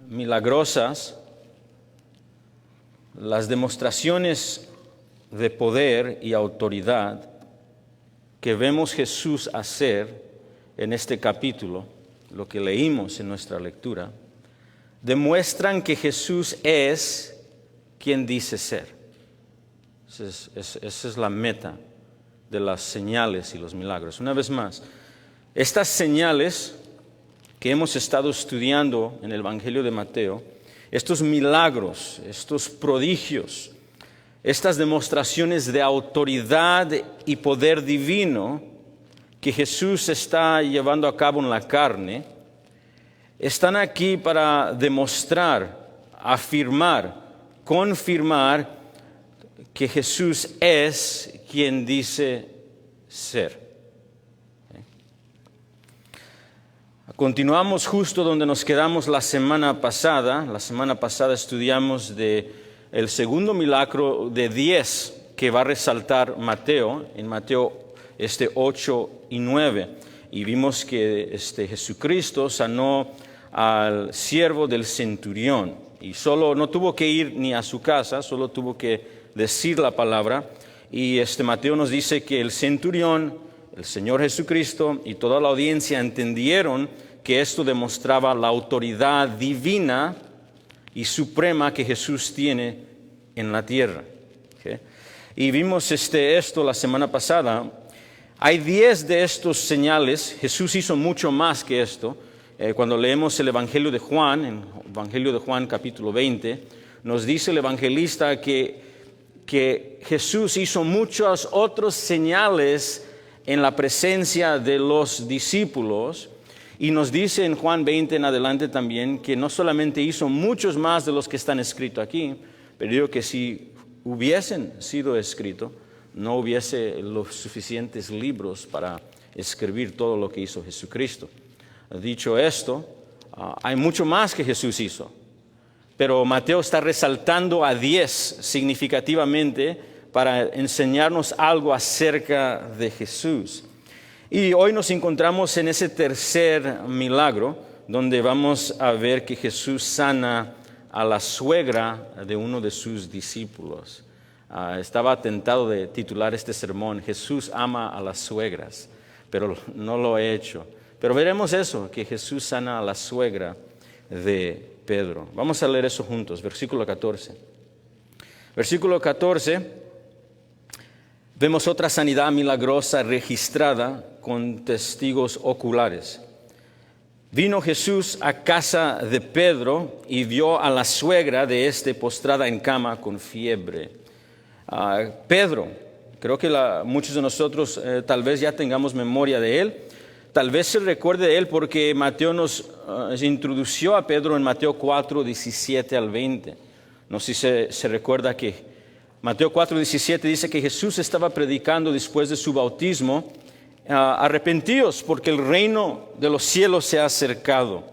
milagrosas, las demostraciones de poder y autoridad que vemos Jesús hacer en este capítulo, lo que leímos en nuestra lectura, demuestran que Jesús es quien dice ser. Esa es la meta de las señales y los milagros. Una vez más, estas señales que hemos estado estudiando en el Evangelio de Mateo, estos milagros, estos prodigios, estas demostraciones de autoridad y poder divino que Jesús está llevando a cabo en la carne, están aquí para demostrar, afirmar, confirmar que Jesús es quien dice ser. Continuamos justo donde nos quedamos la semana pasada. La semana pasada estudiamos el segundo milagro de 10 que va a resaltar Mateo, en Mateo 8 y 9. Y vimos que Jesucristo sanó al siervo del centurión. Y solo no tuvo que ir ni a su casa, solo tuvo que decir la palabra. Y Mateo nos dice que el centurión, el Señor Jesucristo y toda la audiencia entendieron que esto demostraba la autoridad divina y suprema que Jesús tiene en la tierra. ¿Okay? Y vimos esto la semana pasada. Hay 10 de estos señales. Jesús hizo mucho más que esto. Cuando leemos el Evangelio de Juan, en Evangelio de Juan capítulo 20, nos dice el evangelista que Jesús hizo muchas otras señales en la presencia de los discípulos, y nos dice en Juan 20 en adelante también que no solamente hizo muchos más de los que están escritos aquí, pero digo que si hubiesen sido escritos, no hubiese los suficientes libros para escribir todo lo que hizo Jesucristo. Dicho esto, hay mucho más que Jesús hizo. Pero Mateo está resaltando a 10 significativamente para enseñarnos algo acerca de Jesús. Y hoy nos encontramos en ese tercer milagro, donde vamos a ver que Jesús sana a la suegra de uno de sus discípulos. Estaba tentado de titular este sermón, Jesús ama a las suegras, pero no lo he hecho. Pero veremos eso, que Jesús sana a la suegra de Pedro. Vamos a leer eso juntos, versículo 14. Versículo 14, vemos otra sanidad milagrosa registrada con testigos oculares. Vino Jesús a casa de Pedro y vio a la suegra de postrada en cama con fiebre. Pedro, creo que muchos de nosotros tal vez ya tengamos memoria de él. Tal vez se recuerde de él porque Mateo nos introdució a Pedro en Mateo 4, 17 al 20. No sé si se recuerda que Mateo 4, 17 dice que Jesús estaba predicando después de su bautismo, arrepentíos porque el reino de los cielos se ha acercado,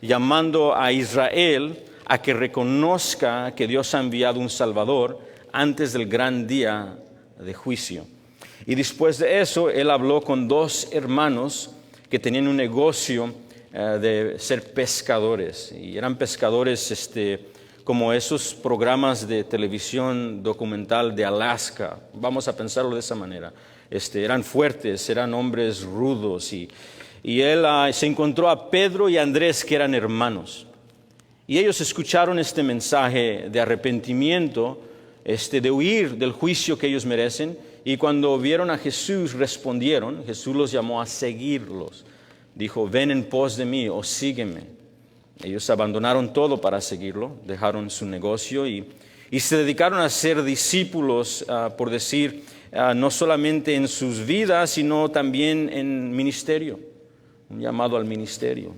llamando a Israel a que reconozca que Dios ha enviado un Salvador antes del gran día de juicio. Y después de eso, él habló con 2 hermanos que tenían un negocio de ser pescadores. Y eran pescadores como esos programas de televisión documental de Alaska. Vamos a pensarlo de esa manera. Eran fuertes, eran hombres rudos. Y él se encontró a Pedro y Andrés, que eran hermanos. Y ellos escucharon este mensaje de arrepentimiento, de huir del juicio que ellos merecen. Y cuando vieron a Jesús, respondieron. Jesús los llamó a seguirlos. Dijo, ven en pos de mí o sígueme. Ellos abandonaron todo para seguirlo, dejaron su negocio y se dedicaron a ser discípulos, por decir, no solamente en sus vidas, sino también en ministerio, un llamado al ministerio.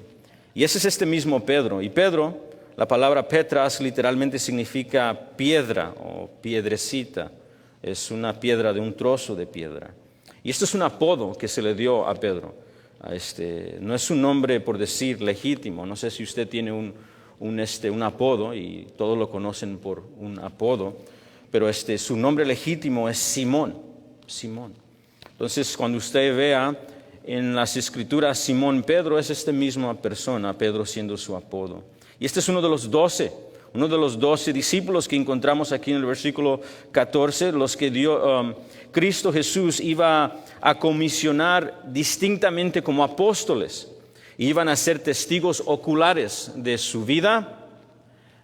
Y ese es este mismo Pedro. Y Pedro, la palabra Petras literalmente significa piedra o piedrecita. Es una piedra de un trozo de piedra. Y esto es un apodo que se le dio a Pedro. No es un nombre, por decir, legítimo. No sé si usted tiene un apodo y todos lo conocen por un apodo. Pero su nombre legítimo es Simón. Simón. Entonces, cuando usted vea en las Escrituras Simón Pedro es esta misma persona, Pedro siendo su apodo. Y este es uno de los 12 discípulos que encontramos aquí en el versículo 14, los que Cristo Jesús iba a comisionar distintamente como apóstoles. Iban a ser testigos oculares de su vida,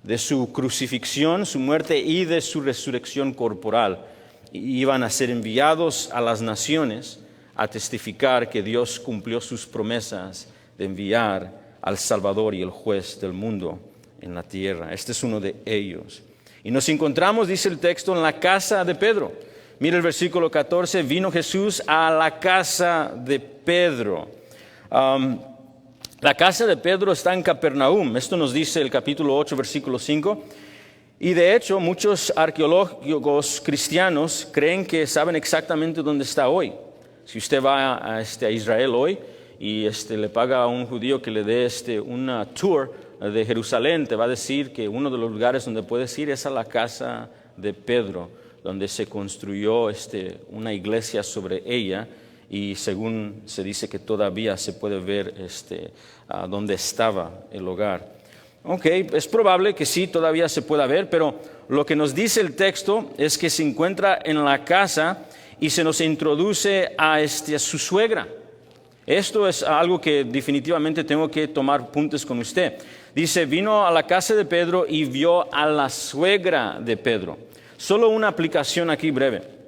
de su crucifixión, su muerte y de su resurrección corporal. Iban a ser enviados a las naciones a testificar que Dios cumplió sus promesas de enviar al Salvador y el juez del mundo en la tierra. Este es uno de ellos. Y nos encontramos, dice el texto, en la casa de Pedro. Mira el versículo 14, vino Jesús a la casa de Pedro. La casa de Pedro está en Capernaum. Esto nos dice el capítulo 8, versículo 5. Y de hecho, muchos arqueólogos cristianos creen que saben exactamente dónde está hoy. Si usted va a Israel hoy y le paga a un judío que le dé una tour de Jerusalén, te va a decir que uno de los lugares donde puedes ir es a la casa de Pedro, donde se construyó una iglesia sobre ella. Y según se dice que todavía se puede ver dónde estaba el hogar. Ok, es probable que sí, todavía se pueda ver, pero lo que nos dice el texto es que se encuentra en la casa y se nos introduce a su suegra. Esto es algo que definitivamente tengo que tomar puntos con usted. Dice, vino a la casa de Pedro y vio a la suegra de Pedro. Solo una aplicación aquí breve.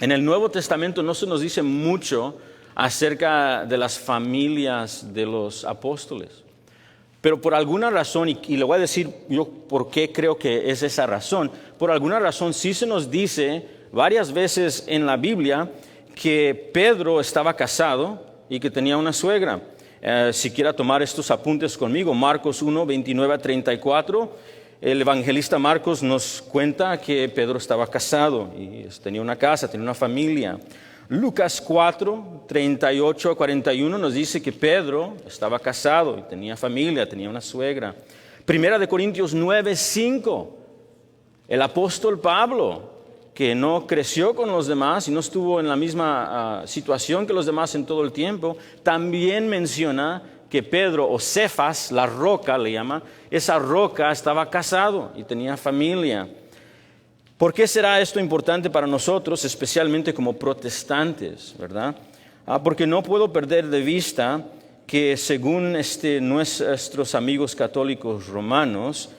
En el Nuevo Testamento no se nos dice mucho acerca de las familias de los apóstoles. Pero por alguna razón, y le voy a decir yo por qué creo que es esa razón, por alguna razón sí se nos dice varias veces en la Biblia que Pedro estaba casado y que tenía una suegra. Si quiera tomar estos apuntes conmigo, Marcos 1, 29 a 34. El evangelista Marcos nos cuenta que Pedro estaba casado y tenía una casa, tenía una familia. Lucas 4, 38 a 41 nos dice que Pedro estaba casado y tenía familia, tenía una suegra. Primera de Corintios 9, 5. El apóstol Pablo, que no creció con los demás y no estuvo en la misma situación que los demás en todo el tiempo, también menciona que Pedro, o Cefas, la roca le llama, esa roca estaba casado y tenía familia. ¿Por qué será esto importante para nosotros, especialmente como protestantes, verdad? Porque no puedo perder de vista que según nuestros amigos católicos romanos,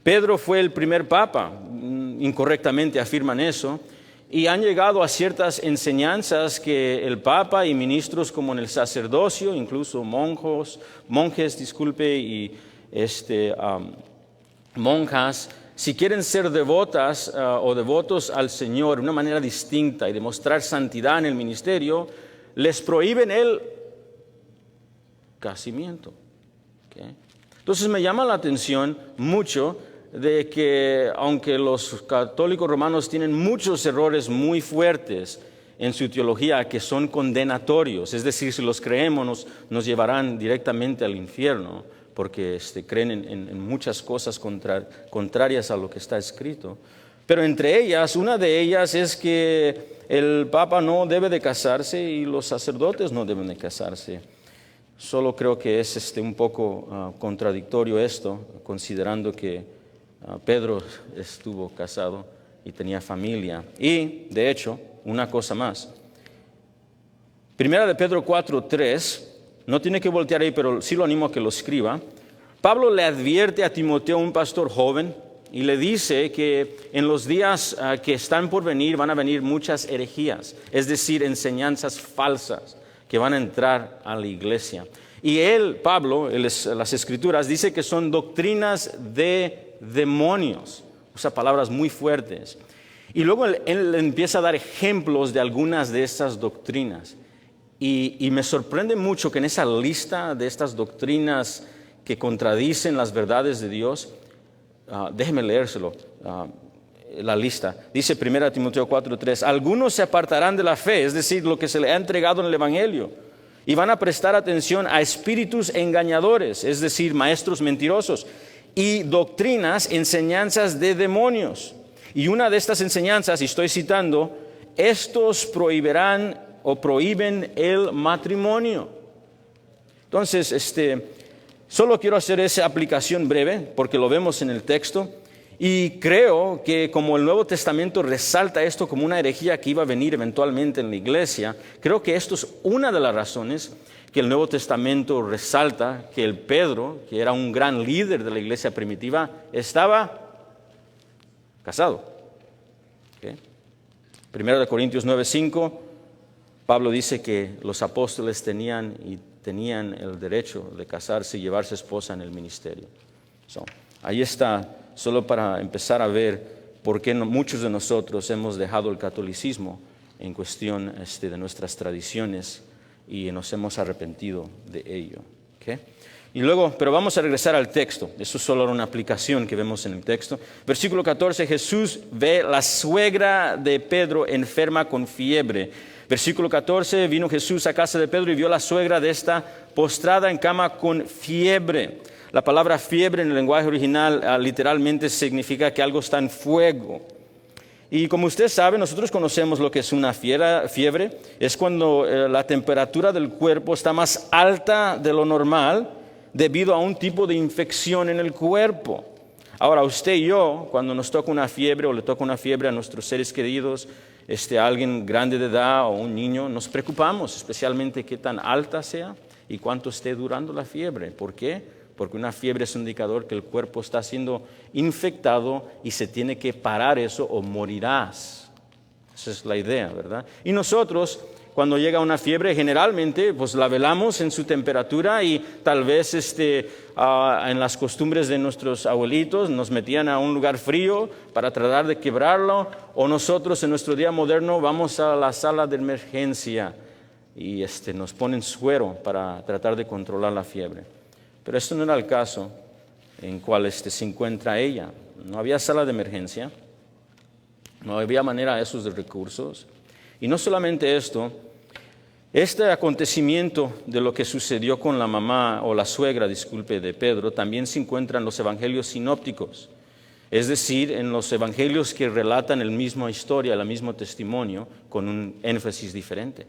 Pedro fue el primer papa, incorrectamente afirman eso, y han llegado a ciertas enseñanzas que el Papa y ministros como en el sacerdocio, incluso monjes, y monjas, si quieren ser devotas o devotos al Señor de una manera distinta y demostrar santidad en el ministerio, les prohíben el casamiento. ¿Okay? Entonces me llama la atención mucho de que aunque los católicos romanos tienen muchos errores muy fuertes en su teología que son condenatorios, es decir, si los creemos nos llevarán directamente al infierno, porque creen en muchas cosas contrarias a lo que está escrito. Pero entre ellas, una de ellas es que el Papa no debe de casarse y los sacerdotes no deben de casarse. Solo creo que es un poco contradictorio esto, considerando que Pedro estuvo casado y tenía familia. Y, de hecho, una cosa más. Primera de Pedro 4:3, no tiene que voltear ahí, pero sí lo animo a que lo escriba. Pablo le advierte a Timoteo, un pastor joven, y le dice que en los días que están por venir van a venir muchas herejías, es decir, enseñanzas falsas que van a entrar a la iglesia. Y él, Pablo, en las Escrituras, dice que son doctrinas de demonios, usa palabras muy fuertes. Y luego él empieza a dar ejemplos de algunas de estas doctrinas. Y me sorprende mucho que en esa lista de estas doctrinas que contradicen las verdades de Dios, déjeme leérselo, la lista. Dice 1 Timoteo 4:3, algunos se apartarán de la fe, es decir, lo que se le ha entregado en el Evangelio, y van a prestar atención a espíritus engañadores, es decir, maestros mentirosos, y doctrinas, enseñanzas de demonios. Y una de estas enseñanzas, y estoy citando, estos prohibirán o prohíben el matrimonio. Entonces, solo quiero hacer esa aplicación breve, porque lo vemos en el texto, y creo que como el Nuevo Testamento resalta esto como una herejía que iba a venir eventualmente en la iglesia, creo que esto es una de las razones que el Nuevo Testamento resalta que el Pedro, que era un gran líder de la iglesia primitiva, estaba casado. ¿Okay? 1 Corintios 9:5, Pablo dice que los apóstoles tenían el derecho de casarse y llevarse esposa en el ministerio. Ahí está, solo para empezar a ver por qué muchos de nosotros hemos dejado el catolicismo en cuestión de nuestras tradiciones y nos hemos arrepentido de ello. ¿Okay? Y luego, pero vamos a regresar al texto. Eso es solo una aplicación que vemos en el texto. Versículo 14, Jesús ve la suegra de Pedro enferma con fiebre. Versículo 14, vino Jesús a casa de Pedro y vio a la suegra de esta postrada en cama con fiebre. La palabra fiebre en el lenguaje original literalmente significa que algo está en fuego. Y como usted sabe, nosotros conocemos lo que es una fiebre. Es cuando la temperatura del cuerpo está más alta de lo normal debido a un tipo de infección en el cuerpo. Ahora, usted y yo, cuando nos toca una fiebre o le toca una fiebre a nuestros seres queridos, a alguien grande de edad o un niño, nos preocupamos, especialmente qué tan alta sea y cuánto esté durando la fiebre. ¿Por qué? Porque una fiebre es un indicador que el cuerpo está siendo infectado y se tiene que parar eso o morirás. Esa es la idea, ¿verdad? Y nosotros, cuando llega una fiebre, generalmente pues la velamos en su temperatura y tal vez en las costumbres de nuestros abuelitos nos metían a un lugar frío para tratar de quebrarlo, o nosotros en nuestro día moderno vamos a la sala de emergencia y nos ponen suero para tratar de controlar la fiebre. Pero esto no era el caso en cual se encuentra ella. No había sala de emergencia, no había manera de esos recursos. Y no solamente esto, este acontecimiento de lo que sucedió con la mamá o la suegra, de Pedro, también se encuentra en los evangelios sinópticos. Es decir, en los evangelios que relatan la misma historia, el mismo testimonio, con un énfasis diferente.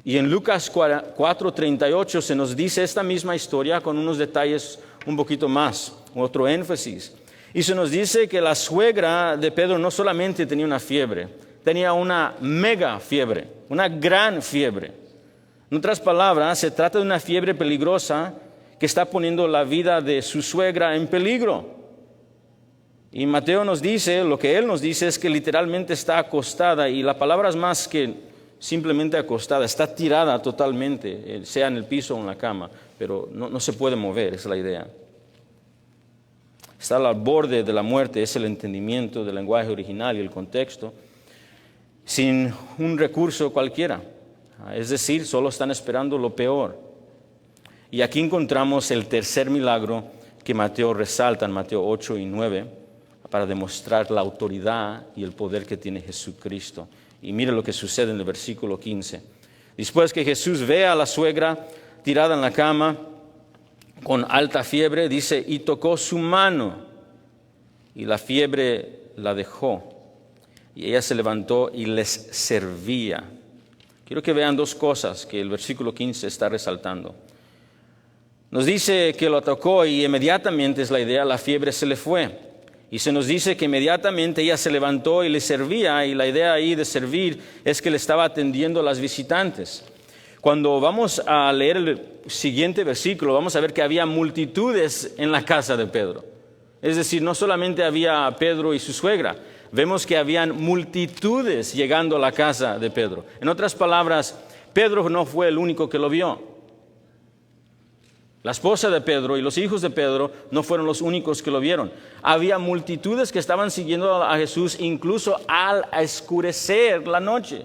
Y en Lucas 4:38 se nos dice esta misma historia con unos detalles un poquito más, otro énfasis. Y se nos dice que la suegra de Pedro no solamente tenía una fiebre, tenía una mega fiebre, una gran fiebre. En otras palabras, se trata de una fiebre peligrosa que está poniendo la vida de su suegra en peligro. Y Mateo nos dice, lo que él nos dice es que literalmente está acostada, y la palabra es más que simplemente acostada, está tirada totalmente, sea en el piso o en la cama, pero no se puede mover, es la idea. Está al borde de la muerte, es el entendimiento del lenguaje original y el contexto, sin un recurso cualquiera. Es decir, solo están esperando lo peor. Y aquí encontramos el tercer milagro que Mateo resalta en Mateo 8 y 9 para demostrar la autoridad y el poder que tiene Jesucristo. Y mire lo que sucede en el versículo 15. Después que Jesús ve a la suegra tirada en la cama con alta fiebre, dice, y tocó su mano, y la fiebre la dejó. Y ella se levantó y les servía. Quiero que vean dos cosas que el versículo 15 está resaltando. Nos dice que lo tocó y inmediatamente, es la idea, la fiebre se le fue. Y se nos dice que inmediatamente ella se levantó y le servía, y la idea ahí de servir es que le estaba atendiendo a las visitantes. Cuando vamos a leer el siguiente versículo, vamos a ver que había multitudes en la casa de Pedro. Es decir, no solamente había Pedro y su suegra, vemos que habían multitudes llegando a la casa de Pedro. En otras palabras, Pedro no fue el único que lo vio. La esposa de Pedro y los hijos de Pedro no fueron los únicos que lo vieron. Había multitudes que estaban siguiendo a Jesús incluso al oscurecer la noche.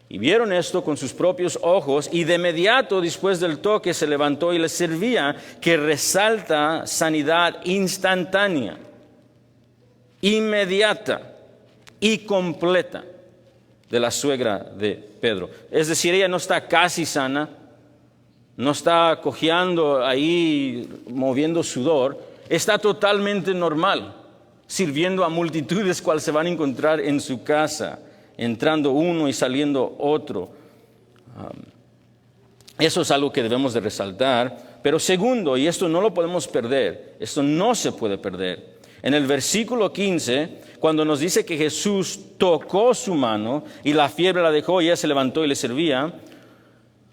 Y vieron esto con sus propios ojos, y de inmediato después del toque se levantó y les servía, que resalta sanidad instantánea, inmediata y completa de la suegra de Pedro. Es decir, ella no está casi sana, no está cojeando ahí, moviendo sudor, está totalmente normal, sirviendo a multitudes cuales se van a encontrar en su casa, entrando uno y saliendo otro, Eso es algo que debemos de resaltar. Pero segundo, y esto no lo podemos perder, esto no se puede perder. En el versículo 15, cuando nos dice que Jesús tocó su mano y la fiebre la dejó y ella se levantó y le servía,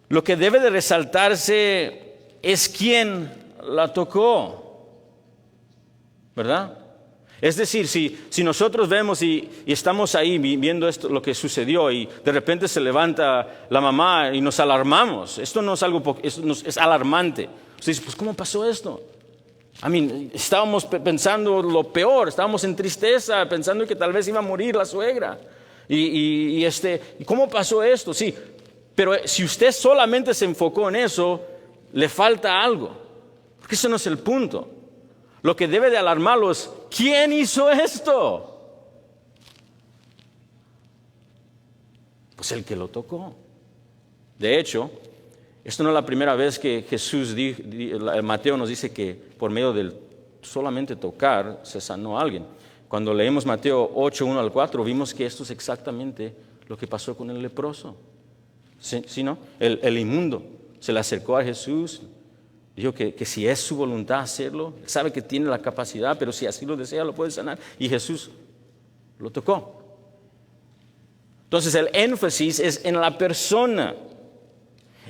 lo que debe de resaltarse es quién la tocó, ¿verdad? Es decir, si nosotros vemos y estamos ahí viendo esto, lo que sucedió, y de repente se levanta la mamá y nos alarmamos, esto no es algo, es alarmante. Usted dice, pues ¿cómo pasó esto? Estábamos pensando lo peor, estábamos en tristeza, pensando que tal vez iba a morir la suegra. ¿Y cómo pasó esto? Sí, pero si usted solamente se enfocó en eso, le falta algo, porque ese no es el punto. Lo que debe de alarmarlo es, ¿quién hizo esto? Pues el que lo tocó. De hecho, esto no es la primera vez que Jesús, Mateo nos dice que por medio del solamente tocar se sanó a alguien. Cuando leemos Mateo 8, 1 al 4, vimos que esto es exactamente lo que pasó con el leproso. ¿Sí, no? El inmundo se le acercó a Jesús. Dijo que si es su voluntad hacerlo, sabe que tiene la capacidad, pero si así lo desea, lo puede sanar. Y Jesús lo tocó. Entonces el énfasis es en la persona.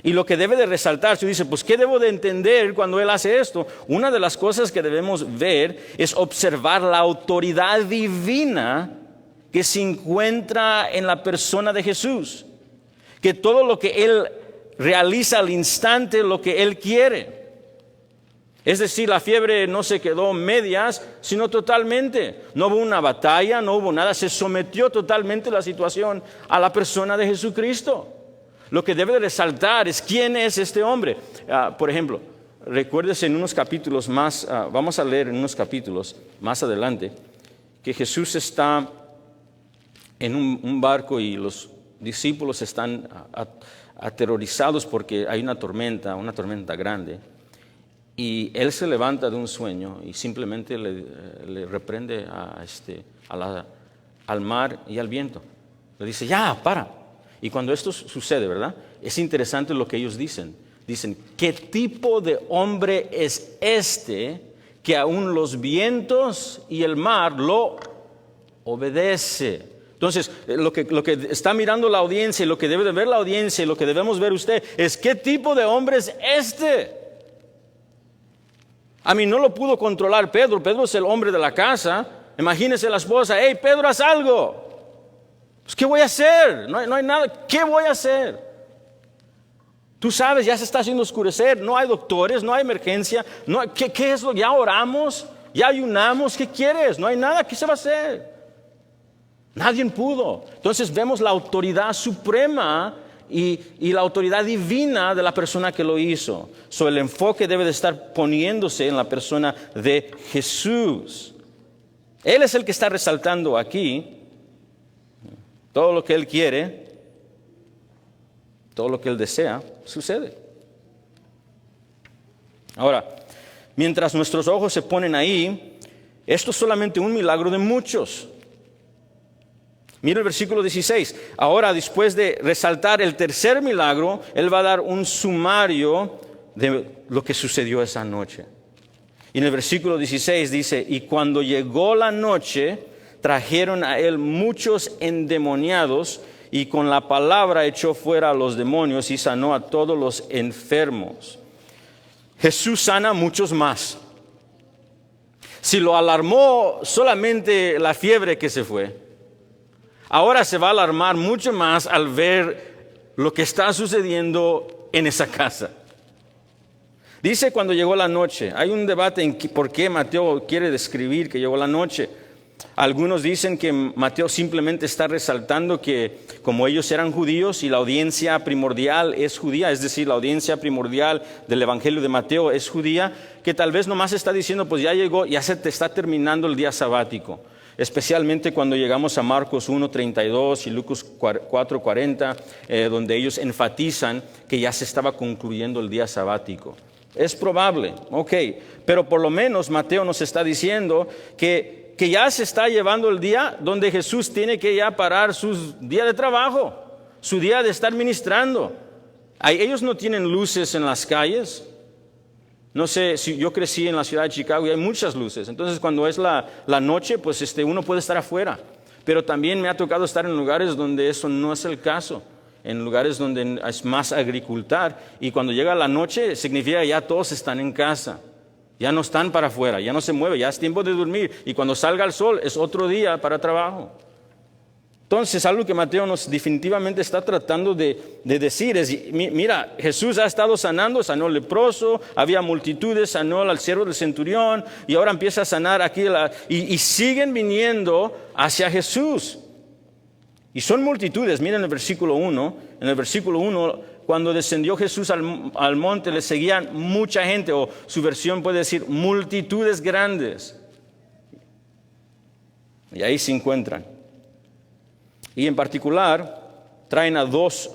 Y lo que debe de resaltar, si dice, pues ¿qué debo de entender cuando Él hace esto? Una de las cosas que debemos ver es observar la autoridad divina que se encuentra en la persona de Jesús. Que todo lo que Él realiza al instante, lo que Él quiere. Es decir, la fiebre no se quedó medias, sino totalmente. No hubo una batalla, no hubo nada. Se sometió totalmente la situación a la persona de Jesucristo. Lo que debe de resaltar es quién es este hombre. Por ejemplo, recuérdese en unos capítulos más, vamos a leer en unos capítulos más adelante, que Jesús está en un barco y los discípulos están aterrorizados porque hay una tormenta grande. Y Él se levanta de un sueño y simplemente le reprende al mar y al viento. Le dice, ya, para. Y cuando esto sucede, ¿verdad? Es interesante lo que ellos dicen. Dicen, ¿qué tipo de hombre es este que aún los vientos y el mar lo obedece? Entonces, lo que está mirando la audiencia y lo que debe de ver la audiencia y lo que debemos ver usted es, ¿qué tipo de hombre es este? No lo pudo controlar Pedro. Pedro es el hombre de la casa. Imagínese la esposa, hey, Pedro, haz algo. Pues, ¿qué voy a hacer? No hay nada. ¿Qué voy a hacer? Tú sabes, ya se está haciendo oscurecer. No hay doctores, no hay emergencia. ¿Qué es lo? Ya oramos, ya ayunamos. ¿Qué quieres? No hay nada. ¿Qué se va a hacer? Nadie pudo. Entonces vemos la autoridad suprema y la autoridad divina de la persona que lo hizo. El enfoque debe de estar poniéndose en la persona de Jesús. Él es el que está resaltando aquí. Todo lo que Él quiere, todo lo que Él desea, sucede. Ahora, mientras nuestros ojos se ponen ahí, esto es solamente un milagro de muchos. Mira el versículo 16. Ahora, después de resaltar el tercer milagro, Él va a dar un sumario de lo que sucedió esa noche. Y en el versículo 16 dice, y cuando llegó la noche, trajeron a Él muchos endemoniados, y con la palabra echó fuera a los demonios y sanó a todos los enfermos. Jesús sana a muchos más. Si lo alarmó solamente la fiebre que se fue, ahora se va a alarmar mucho más al ver lo que está sucediendo en esa casa. Dice cuando llegó la noche. Hay un debate en por qué Mateo quiere describir que llegó la noche. Algunos dicen que Mateo simplemente está resaltando que como ellos eran judíos y la audiencia primordial es judía, es decir, la audiencia primordial del Evangelio de Mateo es judía, que tal vez nomás está diciendo, pues ya llegó, ya se te está terminando el día sabático. Especialmente cuando llegamos a Marcos 1:32 y Lucas 4:40, donde ellos enfatizan que ya se estaba concluyendo el día sabático. Es probable, pero por lo menos Mateo nos está diciendo que ya se está llevando el día donde Jesús tiene que ya parar su día de trabajo, su día de estar ministrando. Ellos no tienen luces en las calles. No sé, si yo crecí en la ciudad de Chicago y hay muchas luces. Entonces, cuando es la noche, pues uno puede estar afuera. Pero también me ha tocado estar en lugares donde eso no es el caso. En lugares donde es más agricultor. Y cuando llega la noche, significa que ya todos están en casa. Ya no están para afuera, ya no se mueve, ya es tiempo de dormir. Y cuando salga el sol, es otro día para trabajo. Entonces, algo que Mateo nos definitivamente está tratando de decir es, mira, Jesús ha estado sanando, sanó al leproso, había multitudes, sanó al siervo del centurión, y ahora empieza a sanar aquí, y siguen viniendo hacia Jesús. Y son multitudes, miren el versículo 1, en el versículo 1, cuando descendió Jesús al monte, le seguían mucha gente, o su versión puede decir multitudes grandes. Y ahí se encuentran. Y en particular, traen a dos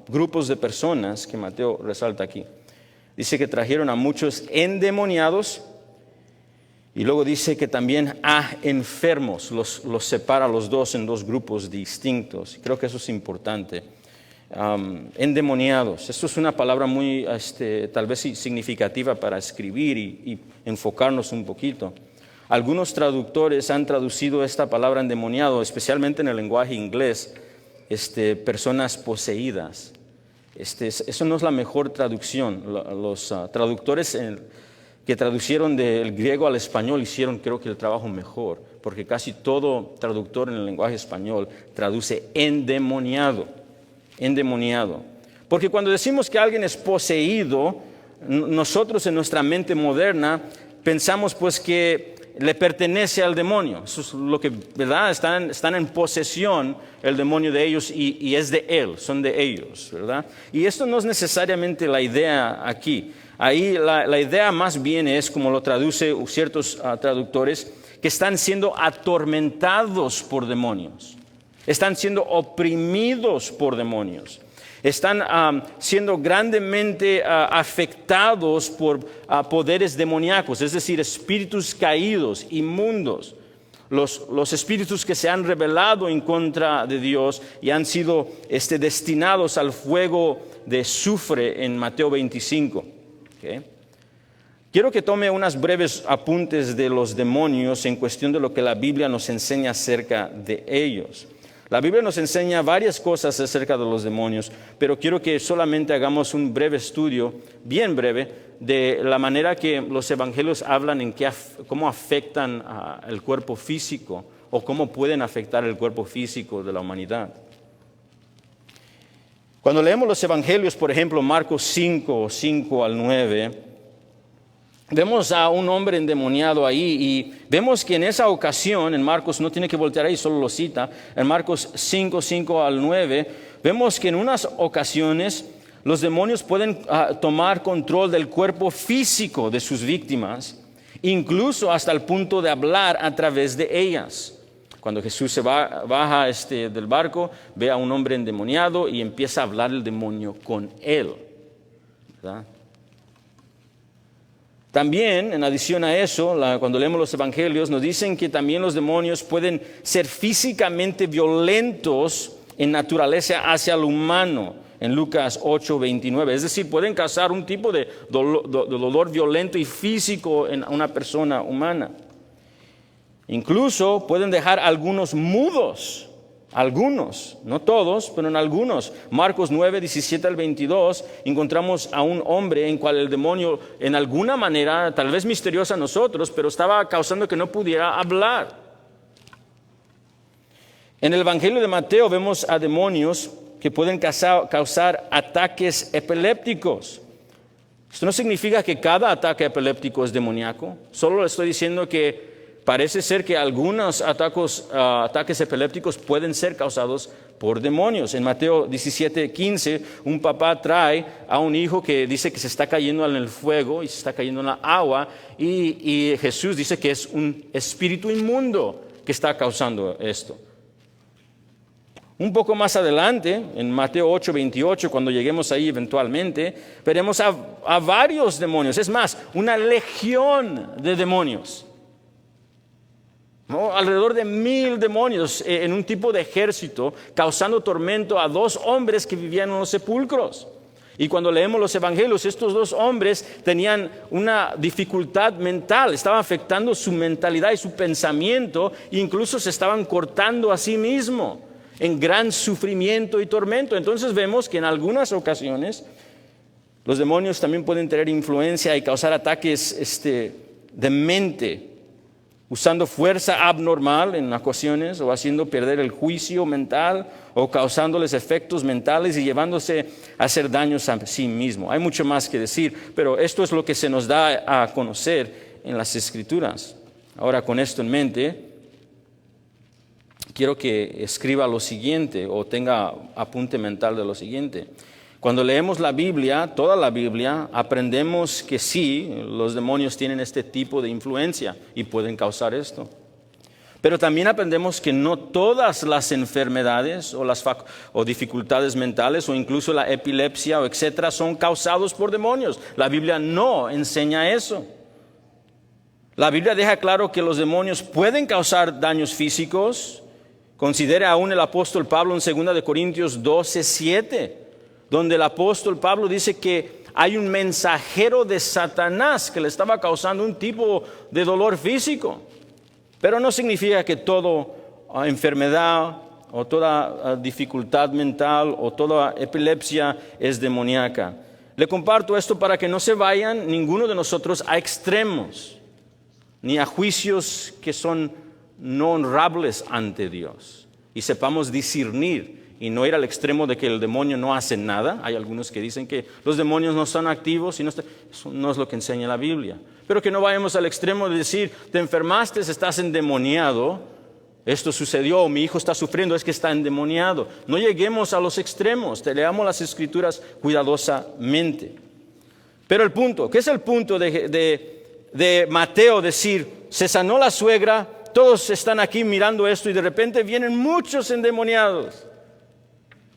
grupos de personas que Mateo resalta aquí. Dice que trajeron a muchos endemoniados y luego dice que también a enfermos. Los separa los dos en dos grupos distintos. Creo que eso es importante. Endemoniados. Esto es una palabra muy tal vez significativa para escribir y enfocarnos un poquito. Algunos traductores han traducido esta palabra endemoniado, especialmente en el lenguaje inglés, personas poseídas. Eso no es la mejor traducción. Los traductores que traducieron del griego al español hicieron, creo que, el trabajo mejor, porque casi todo traductor en el lenguaje español traduce endemoniado. Endemoniado. Porque cuando decimos que alguien es poseído, nosotros en nuestra mente moderna pensamos pues que le pertenece al demonio. Eso es lo que, ¿verdad? Están en posesión el demonio de ellos y es de él, son de ellos, ¿verdad? Y esto no es necesariamente la idea aquí. Ahí la idea más bien es, como lo traduce ciertos traductores, que están siendo atormentados por demonios. Están siendo oprimidos por demonios. Están siendo grandemente afectados por poderes demoníacos, es decir, espíritus caídos, inmundos. Los espíritus que se han rebelado en contra de Dios y han sido destinados al fuego de azufre en Mateo 25. ¿Okay? Quiero que tome unas breves apuntes de los demonios en cuestión de lo que la Biblia nos enseña acerca de ellos. La Biblia nos enseña varias cosas acerca de los demonios, pero quiero que solamente hagamos un breve estudio, bien breve, de la manera que los evangelios hablan en cómo afectan el cuerpo físico o cómo pueden afectar el cuerpo físico de la humanidad. Cuando leemos los evangelios, por ejemplo, Marcos 5 al 9, vemos a un hombre endemoniado ahí y vemos que en esa ocasión, en Marcos, no tiene que voltear ahí, solo lo cita, en Marcos 5 al 9, vemos que en unas ocasiones los demonios pueden tomar control del cuerpo físico de sus víctimas, incluso hasta el punto de hablar a través de ellas. Cuando Jesús se baja del barco, ve a un hombre endemoniado y empieza a hablar el demonio con él, ¿verdad? También, en adición a eso, cuando leemos los evangelios, nos dicen que también los demonios pueden ser físicamente violentos en naturaleza hacia el humano, en Lucas 8:29. Es decir, pueden causar un tipo de dolor violento y físico en una persona humana. Incluso pueden dejar a algunos mudos. Algunos, no todos, pero en algunos. Marcos 9:17 al 22, encontramos a un hombre en cual el demonio, en alguna manera, tal vez misteriosa a nosotros, pero estaba causando que no pudiera hablar. En el Evangelio de Mateo vemos a demonios que pueden causar ataques epilépticos. Esto no significa que cada ataque epiléptico es demoníaco, solo le estoy diciendo que parece ser que algunos ataques epilépticos pueden ser causados por demonios. En Mateo 17:15, un papá trae a un hijo que dice que se está cayendo en el fuego y se está cayendo en la agua, y Jesús dice que es un espíritu inmundo que está causando esto. Un poco más adelante, en Mateo 8:28, cuando lleguemos ahí eventualmente, veremos a varios demonios, es más, una legión de demonios. ¿No? Alrededor de 1,000 demonios en un tipo de ejército causando tormento a 2 hombres que vivían en los sepulcros. Y cuando leemos los evangelios, estos dos hombres tenían una dificultad mental, estaba afectando su mentalidad y su pensamiento, e incluso se estaban cortando a sí mismos en gran sufrimiento y tormento. Entonces vemos que en algunas ocasiones los demonios también pueden tener influencia y causar ataques de mente, usando fuerza abnormal en ocasiones, o haciendo perder el juicio mental, o causándoles efectos mentales y llevándose a hacer daños a sí mismo. Hay mucho más que decir, pero esto es lo que se nos da a conocer en las Escrituras. Ahora, con esto en mente, quiero que escriba lo siguiente, o tenga apunte mental de lo siguiente. Cuando leemos la Biblia, toda la Biblia, aprendemos que sí, los demonios tienen este tipo de influencia y pueden causar esto. Pero también aprendemos que no todas las enfermedades o dificultades mentales, o incluso la epilepsia o etcétera, son causados por demonios. La Biblia no enseña eso. La Biblia deja claro que los demonios pueden causar daños físicos. Considere aún el apóstol Pablo en 2 Corintios 12:7. Donde el apóstol Pablo dice que hay un mensajero de Satanás que le estaba causando un tipo de dolor físico. Pero no significa que toda enfermedad o toda dificultad mental o toda epilepsia es demoníaca. Le comparto esto para que no se vayan ninguno de nosotros a extremos, ni a juicios que son no honrables ante Dios, y sepamos discernir y no ir al extremo de que el demonio no hace nada. Hay algunos que dicen que los demonios no están activos, y eso no es lo que enseña la Biblia. Pero que no vayamos al extremo de decir, te enfermaste, estás endemoniado, esto sucedió, mi hijo está sufriendo, es que está endemoniado. No lleguemos a los extremos, leamos las Escrituras cuidadosamente. Pero el punto, ¿qué es el punto de Mateo decir, se sanó la suegra, todos están aquí mirando esto y de repente vienen muchos endemoniados?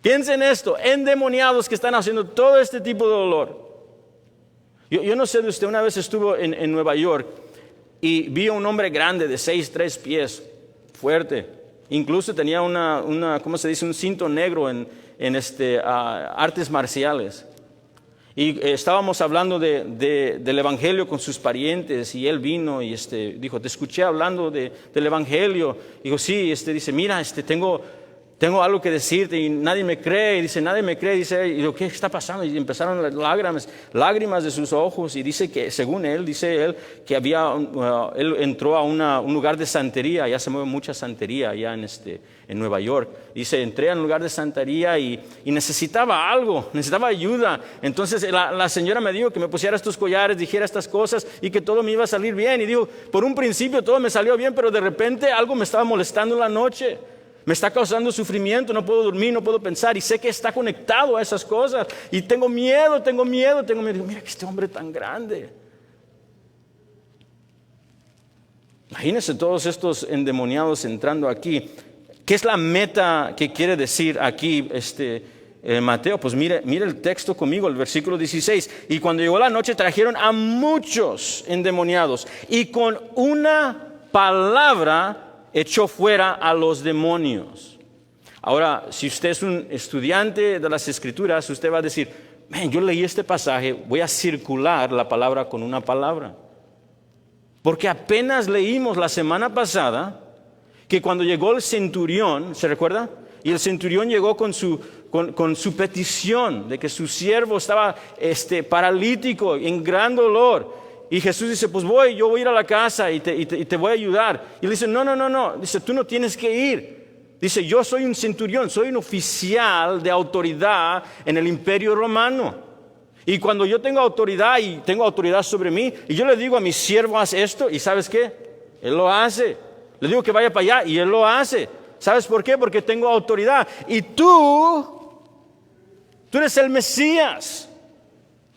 Piensen esto, endemoniados que están haciendo todo este tipo de dolor. Yo no sé de usted, una vez estuvo en Nueva York y vi a un hombre grande de 6'3" pies, fuerte. Incluso tenía ¿cómo se dice? Un cinto negro en artes marciales. Y estábamos hablando del Evangelio con sus parientes, y él vino y dijo, te escuché hablando del Evangelio. Digo, sí, dice, mira, tengo algo que decirte y nadie me cree. Y dice, nadie me cree. Dice, y digo, ¿qué está pasando? Y empezaron las lágrimas de sus ojos. Y dice que, según él, que él entró a un lugar de santería. Ya se mueve mucha santería allá en Nueva York. Dice, entré a un lugar de santería y necesitaba algo, necesitaba ayuda. Entonces la señora me dijo que me pusiera estos collares, dijera estas cosas y que todo me iba a salir bien. Y dijo, por un principio todo me salió bien, pero de repente algo me estaba molestando en la noche. Me está causando sufrimiento, no puedo dormir, no puedo pensar, y sé que está conectado a esas cosas. Y tengo miedo. Digo, mira que este hombre tan grande. Imagínense todos estos endemoniados entrando aquí. ¿Qué es la meta que quiere decir aquí Mateo? Pues mire el texto conmigo, el versículo 16. Y cuando llegó la noche trajeron a muchos endemoniados, y con una palabra echó fuera a los demonios. Ahora, si usted es un estudiante de las Escrituras, usted va a decir, yo leí este pasaje, voy a circular la palabra con una palabra. Porque apenas leímos la semana pasada que cuando llegó el centurión, ¿se recuerda? Y el centurión llegó con su petición de que su siervo estaba paralítico, en gran dolor. Y Jesús dice, pues yo voy a ir a la casa y te voy a ayudar. Y le dice, no. Dice, tú no tienes que ir. Dice, yo soy un centurión, soy un oficial de autoridad en el Imperio Romano. Y cuando yo tengo autoridad y tengo autoridad sobre mí, y yo le digo a mi siervo, haz esto, y ¿sabes qué? Él lo hace. Le digo que vaya para allá y él lo hace. ¿Sabes por qué? Porque tengo autoridad. Y tú eres el Mesías.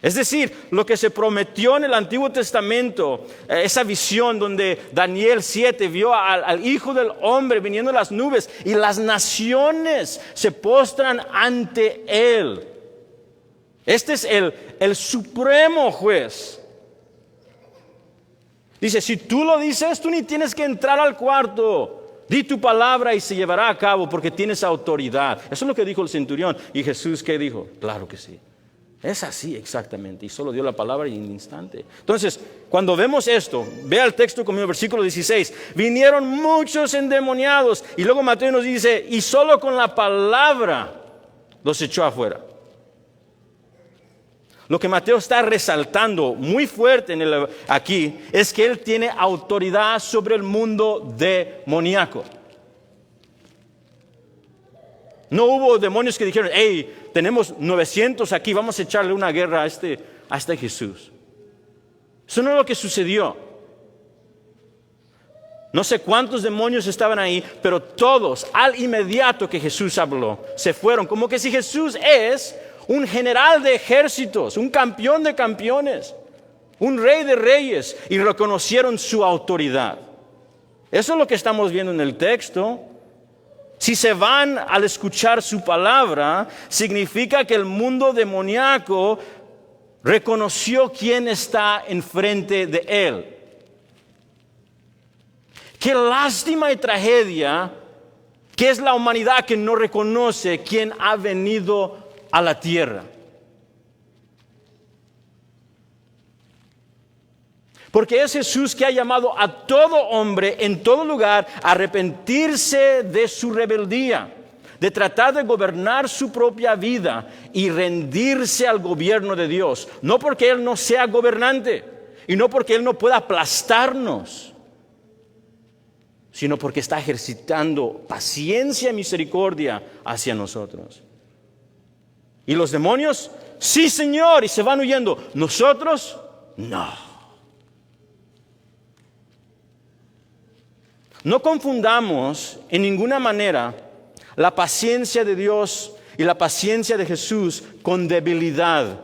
Es decir, lo que se prometió en el Antiguo Testamento, esa visión donde Daniel 7 vio al Hijo del Hombre viniendo en las nubes y las naciones se postran ante Él. Este es el supremo juez. Dice, si tú lo dices, tú ni tienes que entrar al cuarto. Di tu palabra y se llevará a cabo porque tienes autoridad. Eso es lo que dijo el centurión. Y Jesús, ¿qué dijo? Claro que sí. Es así exactamente, y solo dio la palabra en un instante. Entonces, cuando vemos esto, vea el texto conmigo, versículo 16. Vinieron muchos endemoniados, y luego Mateo nos dice, y solo con la palabra los echó afuera. Lo que Mateo está resaltando muy fuerte aquí es que él tiene autoridad sobre el mundo demoníaco. No hubo demonios que dijeron, hey, tenemos 900 aquí, vamos a echarle una guerra a este Jesús. Eso no es lo que sucedió. No sé cuántos demonios estaban ahí, pero todos, al inmediato que Jesús habló, se fueron. Como que si Jesús es un general de ejércitos, un campeón de campeones, un rey de reyes, y reconocieron su autoridad. Eso es lo que estamos viendo en el texto. Si se van al escuchar su palabra, significa que el mundo demoníaco reconoció quién está enfrente de él. Qué lástima y tragedia que es la humanidad que no reconoce quién ha venido a la tierra. Porque es Jesús que ha llamado a todo hombre en todo lugar a arrepentirse de su rebeldía, de tratar de gobernar su propia vida y rendirse al gobierno de Dios. No porque Él no sea gobernante y no porque Él no pueda aplastarnos, sino porque está ejercitando paciencia y misericordia hacia nosotros. ¿Y los demonios? Sí, Señor, y se van huyendo. Nosotros, no. No confundamos en ninguna manera la paciencia de Dios y la paciencia de Jesús con debilidad.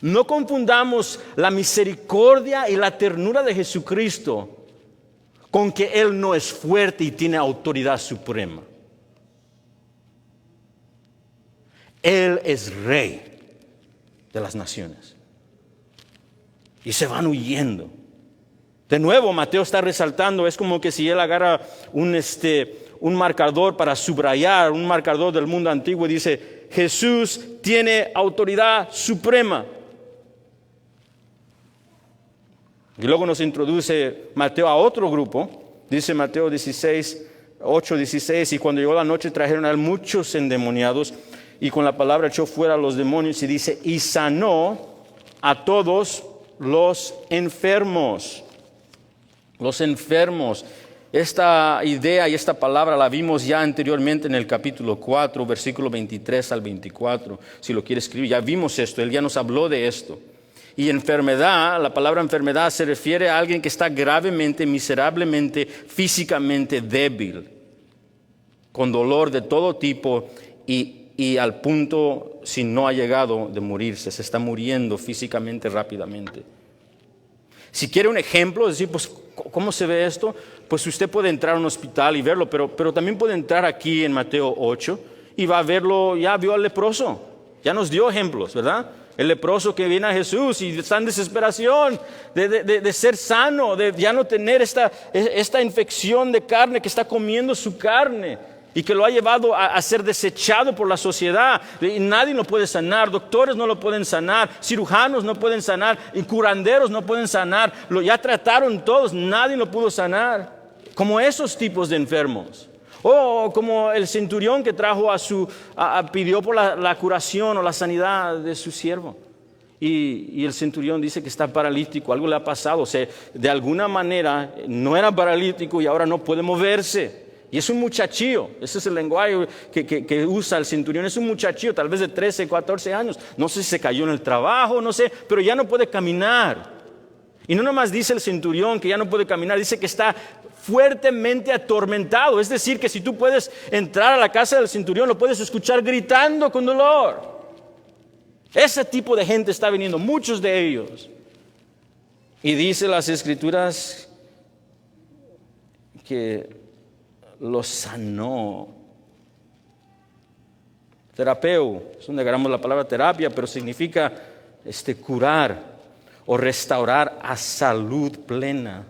No confundamos la misericordia y la ternura de Jesucristo con que Él no es fuerte y tiene autoridad suprema. Él es rey de las naciones. Y se van huyendo. De nuevo, Mateo está resaltando, es como que si él agarra un marcador para subrayar, un marcador del mundo antiguo y dice, Jesús tiene autoridad suprema. Y luego nos introduce Mateo a otro grupo, dice Mateo 8:16, y cuando llegó la noche trajeron a él muchos endemoniados, y con la palabra echó fuera a los demonios, y dice, y sanó a todos los enfermos. Los enfermos. Esta idea y esta palabra la vimos ya anteriormente en el capítulo 4, versículo 23 al 24. Si lo quiere escribir, ya vimos esto, él ya nos habló de esto. Y enfermedad, la palabra enfermedad se refiere a alguien que está gravemente, miserablemente, físicamente débil, con dolor de todo tipo y al punto, si no ha llegado, de morirse. Se está muriendo físicamente rápidamente. Si quiere un ejemplo, decir, pues, ¿cómo se ve esto? Pues usted puede entrar a un hospital y verlo, pero también puede entrar aquí en Mateo 8 y va a verlo, ya vio al leproso, ya nos dio ejemplos, ¿verdad? El leproso que viene a Jesús y está en desesperación de ser sano, de ya no tener esta infección de carne que está comiendo su carne. Y que lo ha llevado a ser desechado por la sociedad. Y nadie lo puede sanar, doctores no lo pueden sanar, cirujanos no pueden sanar, y curanderos no pueden sanar. Ya trataron todos, nadie lo pudo sanar. Como esos tipos de enfermos. O como el centurión que trajo pidió por la curación o la sanidad de su siervo. Y el centurión dice que está paralítico, algo le ha pasado. O sea, de alguna manera no era paralítico y ahora no puede moverse. Y es un muchachillo, ese es el lenguaje que usa el centurión, es un muchachillo tal vez de 13, 14 años, no sé si se cayó en el trabajo, no sé, pero ya no puede caminar. Y no nomás dice el centurión que ya no puede caminar, dice que está fuertemente atormentado, es decir, que si tú puedes entrar a la casa del centurión, lo puedes escuchar gritando con dolor. Ese tipo de gente está viniendo, muchos de ellos. Y dice las Escrituras que los sanó. Terapeu, es donde agarramos la palabra terapia, pero significa curar o restaurar a salud plena.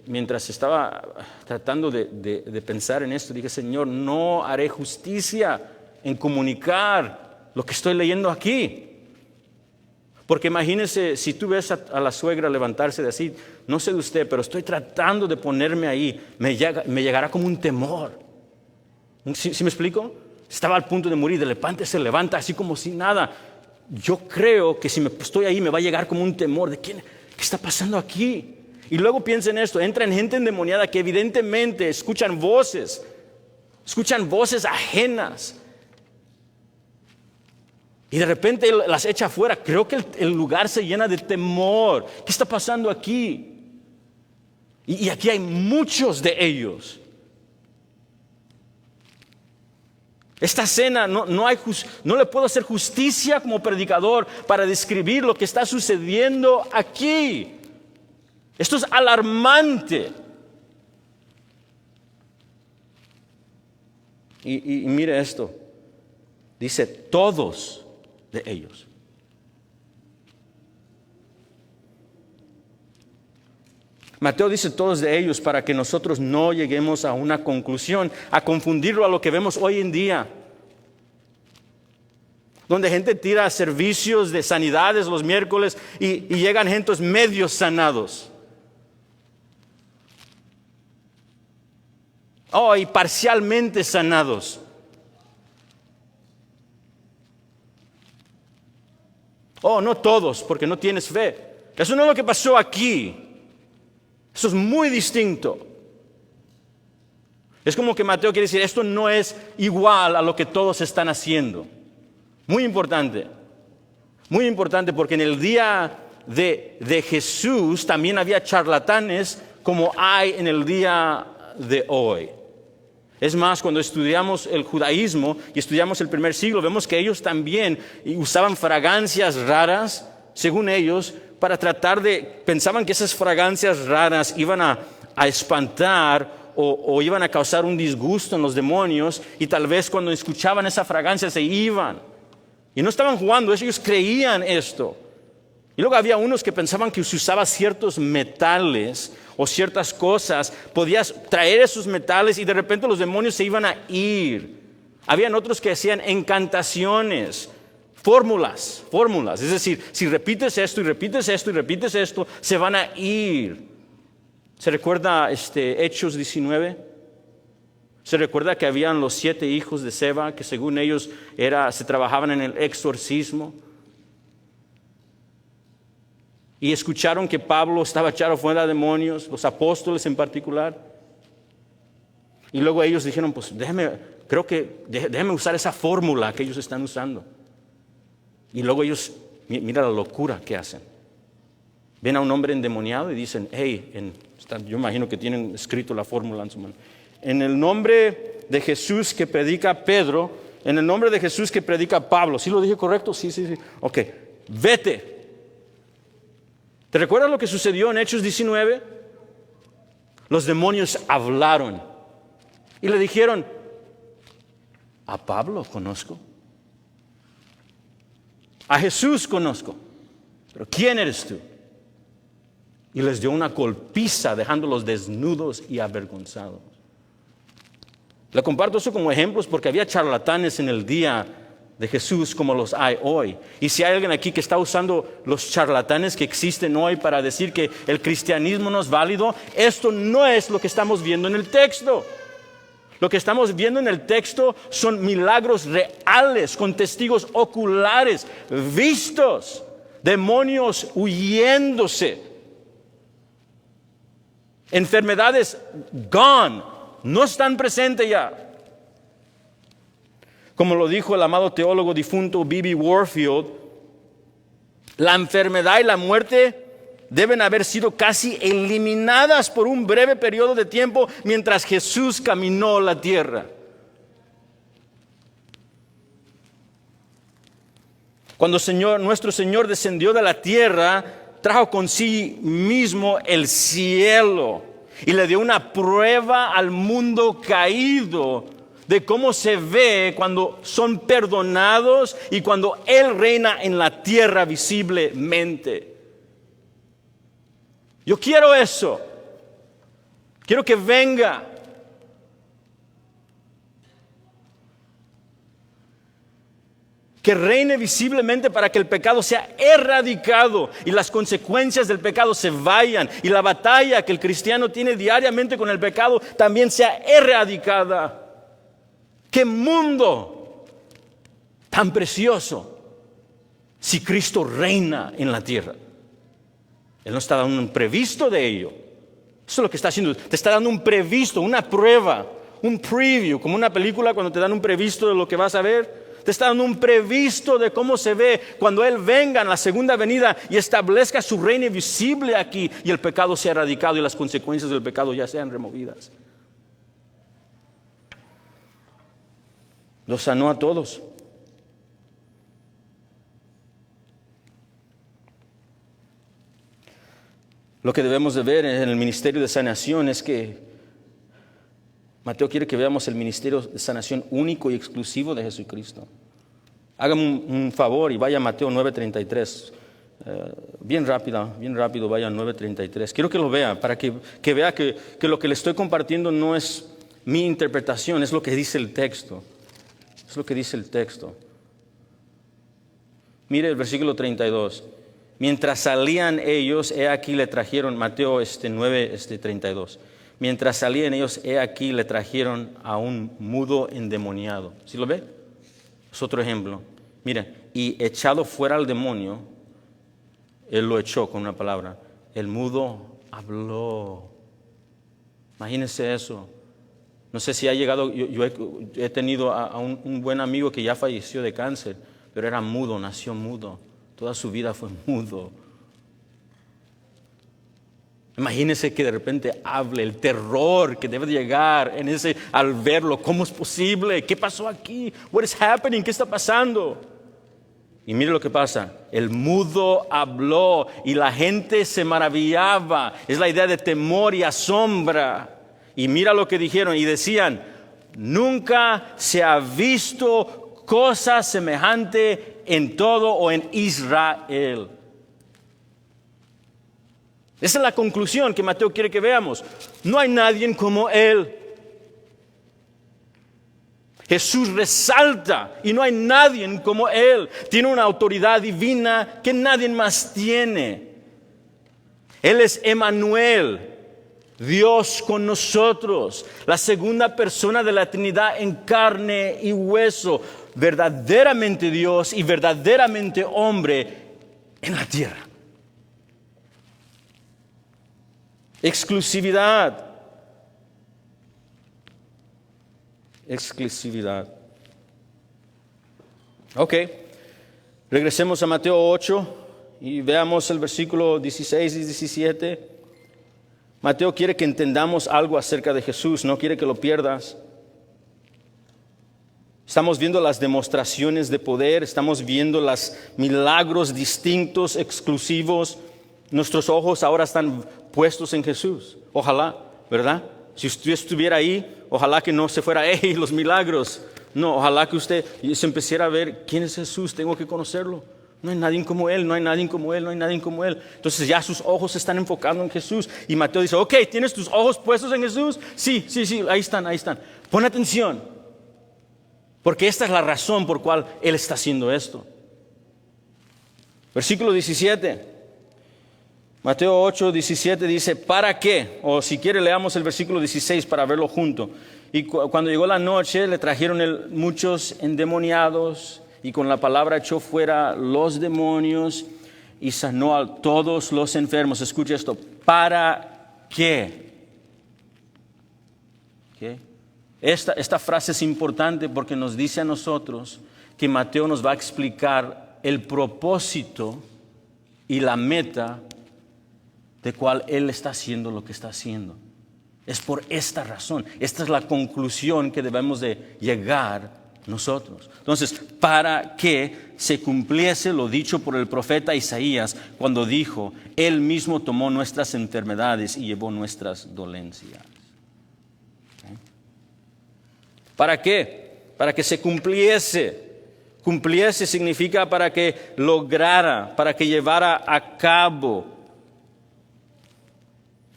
mientras estaba tratando de pensar en esto, dije, Señor, no haré justicia en comunicar lo que estoy leyendo aquí. Porque imagínese, si tú ves a la suegra levantarse de así, no sé de usted, pero estoy tratando de ponerme ahí, me llegará como un temor. ¿Sí me explico? Estaba al punto de morir, de repente se levanta así como si nada. Yo creo que si estoy ahí me va a llegar como un temor de ¿qué está pasando aquí? Y luego piensen en esto, entran gente endemoniada que evidentemente escuchan voces ajenas. Y de repente él las echa afuera. Creo que el lugar se llena de temor. ¿Qué está pasando aquí? Y aquí hay muchos de ellos. Esta escena no le puedo hacer justicia como predicador para describir lo que está sucediendo aquí. Esto es alarmante. Y mire esto. Dice todos de ellos. Mateo dice todos de ellos para que nosotros no lleguemos a una conclusión, a confundirlo a lo que vemos hoy en día. Donde gente tira servicios de sanidades los miércoles y llegan gentes medio sanados. Y parcialmente sanados. No todos, porque no tienes fe. Eso no es lo que pasó aquí. Eso es muy distinto. Es como que Mateo quiere decir, esto no es igual a lo que todos están haciendo. Muy importante porque en el día de Jesús también había charlatanes como hay en el día de hoy. Es más, cuando estudiamos el judaísmo y estudiamos el primer siglo, vemos que ellos también usaban fragancias raras, según ellos, para pensaban que esas fragancias raras iban a espantar o iban a causar un disgusto en los demonios, y tal vez cuando escuchaban esa fragancia se iban. Y no estaban jugando, ellos creían esto. Y luego había unos que pensaban que si usaba ciertos metales o ciertas cosas, podías traer esos metales y de repente los demonios se iban a ir. Habían otros que hacían encantaciones, fórmulas. Es decir, si repites esto y repites esto y repites esto, se van a ir. ¿Se recuerda Hechos 19? ¿Se recuerda que habían los 7 hijos de Seba, que según ellos se trabajaban en el exorcismo? Y escucharon que Pablo estaba echado fuera de demonios, los apóstoles en particular. Y luego ellos dijeron, pues déjeme usar esa fórmula que ellos están usando. Y luego ellos, mira la locura que hacen. Ven a un hombre endemoniado y dicen, yo imagino que tienen escrito la fórmula en su mano. En el nombre de Jesús que predica Pedro, en el nombre de Jesús que predica Pablo. ¿Sí lo dije correcto? Sí. Ok, vete. ¿Te recuerdas lo que sucedió en Hechos 19? Los demonios hablaron y le dijeron, a Pablo conozco, a Jesús conozco, pero ¿quién eres tú? Y les dio una golpiza dejándolos desnudos y avergonzados. Le comparto eso como ejemplos porque había charlatanes en el día de Jesús como los hay hoy. Y si hay alguien aquí que está usando los charlatanes que existen hoy para decir que el cristianismo no es válido, esto no es lo que estamos viendo en el texto. Lo que estamos viendo en el texto son milagros reales con testigos oculares, vistos, demonios huyéndose, enfermedades gone, no están presentes ya. Como lo dijo el amado teólogo difunto B.B. Warfield, la enfermedad y la muerte deben haber sido casi eliminadas por un breve periodo de tiempo mientras Jesús caminó la tierra. Cuando nuestro Señor descendió de la tierra, trajo con sí mismo el cielo y le dio una prueba al mundo caído de cómo se ve cuando son perdonados y cuando Él reina en la tierra visiblemente. Yo quiero eso. Quiero que venga. Que reine visiblemente para que el pecado sea erradicado y las consecuencias del pecado se vayan y la batalla que el cristiano tiene diariamente con el pecado también sea erradicada. ¡Qué mundo tan precioso si Cristo reina en la tierra! Él no está dando un previsto de ello. Eso es lo que está haciendo. Te está dando un previsto, una prueba, un preview, como una película cuando te dan un previsto de lo que vas a ver. Te está dando un previsto de cómo se ve cuando Él venga en la segunda venida y establezca su reino visible aquí y el pecado sea erradicado y las consecuencias del pecado ya sean removidas. Los sanó a todos. Lo que debemos de ver en el ministerio de sanación es que Mateo quiere que veamos el ministerio de sanación único y exclusivo de Jesucristo. Hágame un favor y vaya a Mateo 9:33. Bien rápido vaya a 9:33. Quiero que lo vea, para que vea que lo que le estoy compartiendo no es mi interpretación, es lo que dice el texto. Es lo que dice el texto. Mire el versículo 32. Mientras salían ellos, he aquí le trajeron, Mateo 9:32. Mientras salían ellos, he aquí le trajeron a un mudo endemoniado. ¿Sí lo ve? Es otro ejemplo. Mira, y echado fuera al demonio, él lo echó con una palabra. El mudo habló. Imagínense eso. No sé si ha llegado, yo he tenido a un buen amigo que ya falleció de cáncer, pero era mudo, nació mudo. Toda su vida fue mudo. Imagínense que de repente hable, el terror que debe llegar al verlo. ¿Cómo es posible? ¿Qué pasó aquí? What is happening? ¿Qué está pasando? Y mire lo que pasa. El mudo habló y la gente se maravillaba. Es la idea de temor y asombra. Y mira lo que dijeron y decían: nunca se ha visto cosa semejante en todo o en Israel. Esa es la conclusión que Mateo quiere que veamos. No hay nadie como Él. Jesús resalta y no hay nadie como Él. Tiene una autoridad divina que nadie más tiene. Él es Emmanuel, Dios con nosotros, la segunda persona de la Trinidad en carne y hueso, verdaderamente Dios y verdaderamente hombre en la tierra. Exclusividad. Ok, regresemos a Mateo 8 y veamos el versículo 16 y 17. Mateo quiere que entendamos algo acerca de Jesús, no quiere que lo pierdas. Estamos viendo las demostraciones de poder, estamos viendo los milagros distintos, exclusivos. Nuestros ojos ahora están puestos en Jesús. Ojalá, ¿verdad? Si usted estuviera ahí, ojalá que no se fuera los milagros. No, ojalá que usted se empezara a ver quién es Jesús, tengo que conocerlo. No hay nadie como Él, no hay nadie como Él, no hay nadie como Él. Entonces ya sus ojos se están enfocando en Jesús. Y Mateo dice: ok, ¿tienes tus ojos puestos en Jesús? Sí, ahí están. Pon atención. Porque esta es la razón por cual Él está haciendo esto. Versículo 17. Mateo 8, 17 dice: ¿para qué? O si quiere leamos el versículo 16 para verlo junto. Y cuando llegó la noche le trajeron muchos endemoniados y con la palabra echó fuera los demonios y sanó a todos los enfermos. Escucha esto. ¿Para qué? ¿Qué? Esta frase es importante porque nos dice a nosotros que Mateo nos va a explicar el propósito y la meta de cual Él está haciendo lo que está haciendo. Es por esta razón. Esta es la conclusión que debemos de llegar nosotros. Entonces, para que se cumpliese lo dicho por el profeta Isaías cuando dijo: Él mismo tomó nuestras enfermedades y llevó nuestras dolencias. ¿Okay? ¿Para qué? Para que se cumpliese. Cumpliese significa para que lograra, para que llevara a cabo.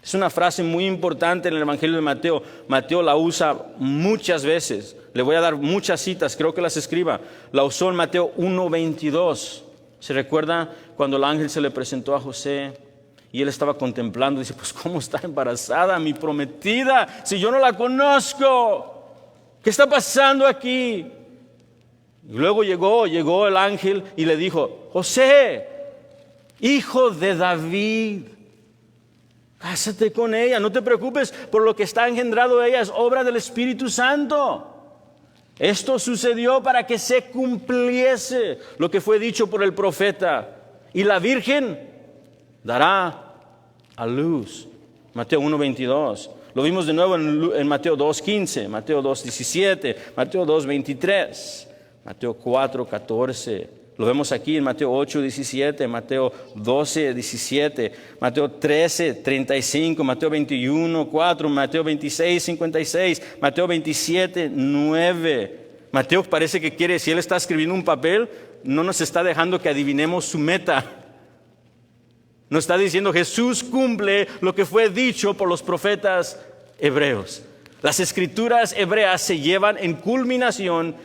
Es una frase muy importante en el Evangelio de Mateo. Mateo la usa muchas veces. Le voy a dar muchas citas, creo que las escriba. La usó en Mateo 1:22. ¿Se recuerda cuando el ángel se le presentó a José y él estaba contemplando? Dice, pues ¿cómo está embarazada mi prometida si yo no la conozco? ¿Qué está pasando aquí? Y luego llegó el ángel y le dijo, José, hijo de David, cásate con ella, no te preocupes por lo que está engendrado ella, es obra del Espíritu Santo. Esto sucedió para que se cumpliese lo que fue dicho por el profeta. Y la virgen dará a luz. Mateo 1:22. Lo vimos de nuevo en Mateo 2:15, Mateo 2:17, Mateo 2:23, Mateo 4:14. Lo vemos aquí en Mateo 8:17, Mateo 12:17, Mateo 13:35, Mateo 21:4, Mateo 26:56, Mateo 27:9. Mateo parece que quiere, si él está escribiendo un papel, no nos está dejando que adivinemos su meta. Nos está diciendo Jesús cumple lo que fue dicho por los profetas hebreos. Las escrituras hebreas se llevan en culminación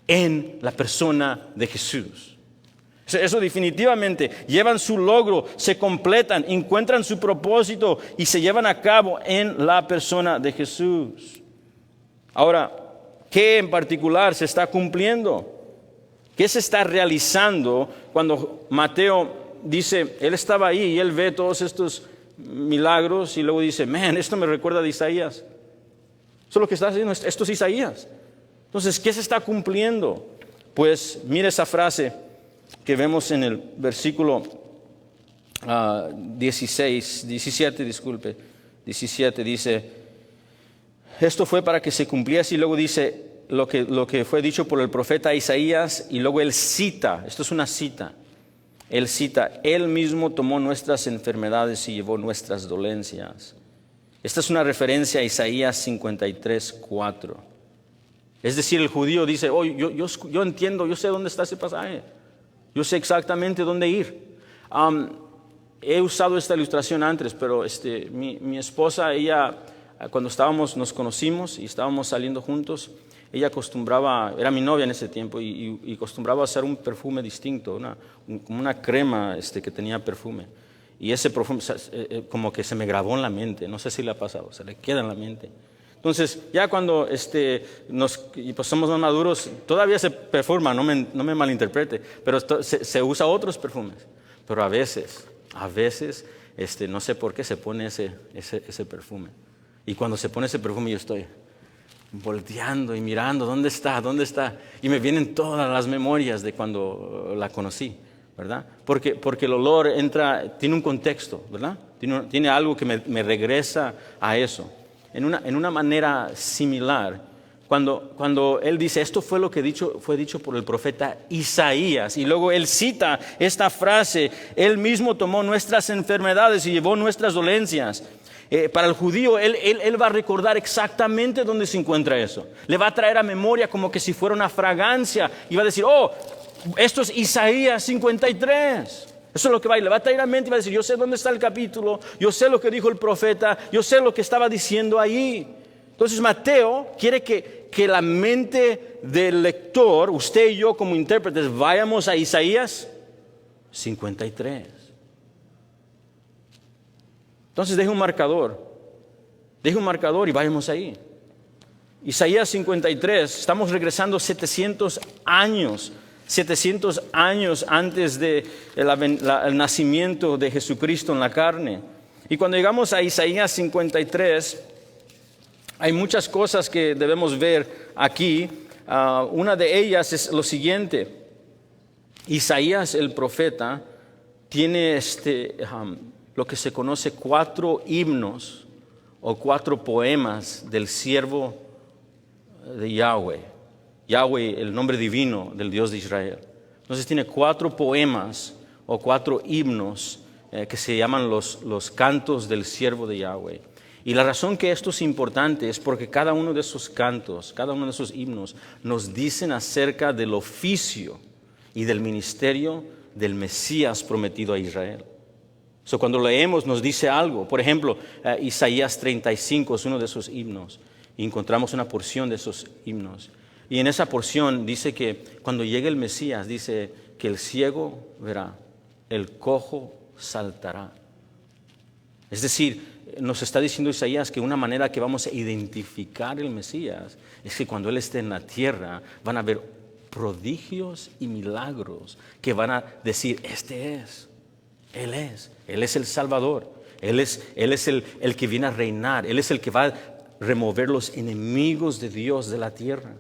en la persona de Jesús. Eso definitivamente, llevan su logro, se completan, encuentran su propósito y se llevan a cabo en la persona de Jesús. Ahora, ¿qué en particular se está cumpliendo? ¿Qué se está realizando cuando Mateo dice, él estaba ahí y él ve todos estos milagros y luego dice, esto me recuerda a Isaías? Eso es lo que está haciendo, esto es Isaías. Entonces, ¿qué se está cumpliendo? Pues mire esa frase que vemos en el versículo 17, dice, esto fue para que se cumpliese, y luego dice lo que fue dicho por el profeta Isaías, y luego él cita, esto es una cita, él cita, él mismo tomó nuestras enfermedades y llevó nuestras dolencias. Esta es una referencia a Isaías 53:4. Es decir, el judío dice, yo entiendo, yo sé dónde está ese pasaje. Yo sé exactamente dónde ir. He usado esta ilustración antes, pero mi esposa, ella, cuando nos conocimos y estábamos saliendo juntos, ella acostumbraba, era mi novia en ese tiempo, y acostumbraba a hacer un perfume distinto, como una crema que tenía perfume. Y ese perfume como que se me grabó en la mente, no sé si le ha pasado, se le queda en la mente. Entonces, ya cuando pues somos más maduros, todavía se perfuma, no me malinterprete, pero se usa otros perfumes. Pero a veces, no sé por qué se pone ese perfume. Y cuando se pone ese perfume yo estoy volteando y mirando, ¿dónde está? Y me vienen todas las memorias de cuando la conocí, ¿verdad? Porque el olor tiene un contexto, ¿verdad? Tiene algo que me regresa a eso. En una manera similar, cuando él dice, esto fue lo que fue dicho por el profeta Isaías, y luego él cita esta frase, él mismo tomó nuestras enfermedades y llevó nuestras dolencias. Para el judío, él va a recordar exactamente dónde se encuentra eso. Le va a traer a memoria como que si fuera una fragancia, y va a decir, esto es Isaías 53. Eso es lo que le va a traer a mente y va a decir, yo sé dónde está el capítulo, yo sé lo que dijo el profeta, yo sé lo que estaba diciendo ahí. Entonces Mateo quiere que la mente del lector, usted y yo como intérpretes, vayamos a Isaías 53. Entonces deje un marcador y vayamos ahí. Isaías 53, estamos regresando 700 años antes del nacimiento de Jesucristo en la carne. Y cuando llegamos a Isaías 53, hay muchas cosas que debemos ver aquí. Una de ellas es lo siguiente. Isaías el profeta tiene lo que se conoce 4 himnos o 4 poemas del siervo de Yahweh. Yahweh, el nombre divino del Dios de Israel. Entonces tiene 4 poemas o 4 himnos que se llaman los cantos del siervo de Yahweh. Y la razón que esto es importante es porque cada uno de esos cantos, cada uno de esos himnos nos dicen acerca del oficio y del ministerio del Mesías prometido a Israel. Cuando leemos nos dice algo. Por ejemplo, Isaías 35 es uno de esos himnos. Y encontramos una porción de esos himnos. Y en esa porción dice que cuando llegue el Mesías, dice que el ciego verá, el cojo saltará. Es decir, nos está diciendo Isaías que una manera que vamos a identificar el Mesías es que cuando Él esté en la tierra van a haber prodigios y milagros que van a decir, este es, Él es el Salvador, Él es el que viene a reinar, Él es el que va a remover los enemigos de Dios de la tierra.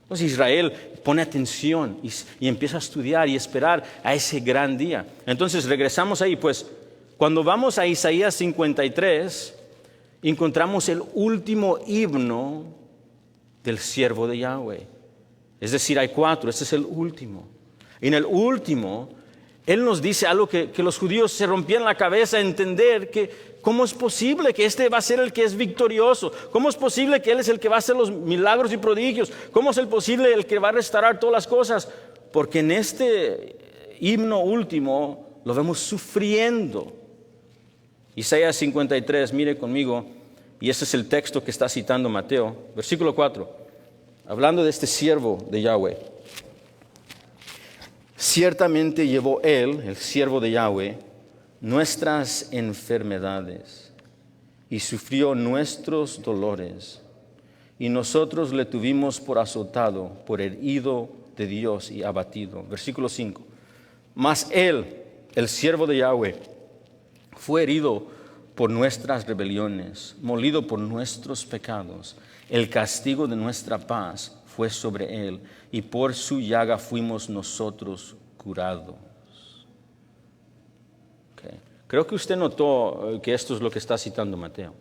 Entonces Israel pone atención y empieza a estudiar y esperar a ese gran día. Entonces regresamos ahí, pues cuando vamos a Isaías 53, encontramos el último himno del siervo de Yahweh. Es decir, hay 4, este es el último. Y en el último, Él nos dice algo que los judíos se rompían la cabeza a entender, que cómo es posible que este va a ser el que es victorioso, cómo es posible que Él es el que va a hacer los milagros y prodigios, cómo es posible el que va a restaurar todas las cosas, porque en este himno último lo vemos sufriendo. Isaías 53, mire conmigo, y este es el texto que está citando Mateo, versículo 4, hablando de este siervo de Yahweh. Ciertamente llevó Él, el siervo de Yahweh, nuestras enfermedades y sufrió nuestros dolores, y nosotros le tuvimos por azotado, por herido de Dios y abatido. Versículo 5. Mas Él, el siervo de Yahweh, fue herido por nuestras rebeliones, molido por nuestros pecados. El castigo de nuestra paz fue sobre Él, y por su llaga fuimos nosotros curados. Okay. Creo que usted notó que esto es lo que está citando Mateo.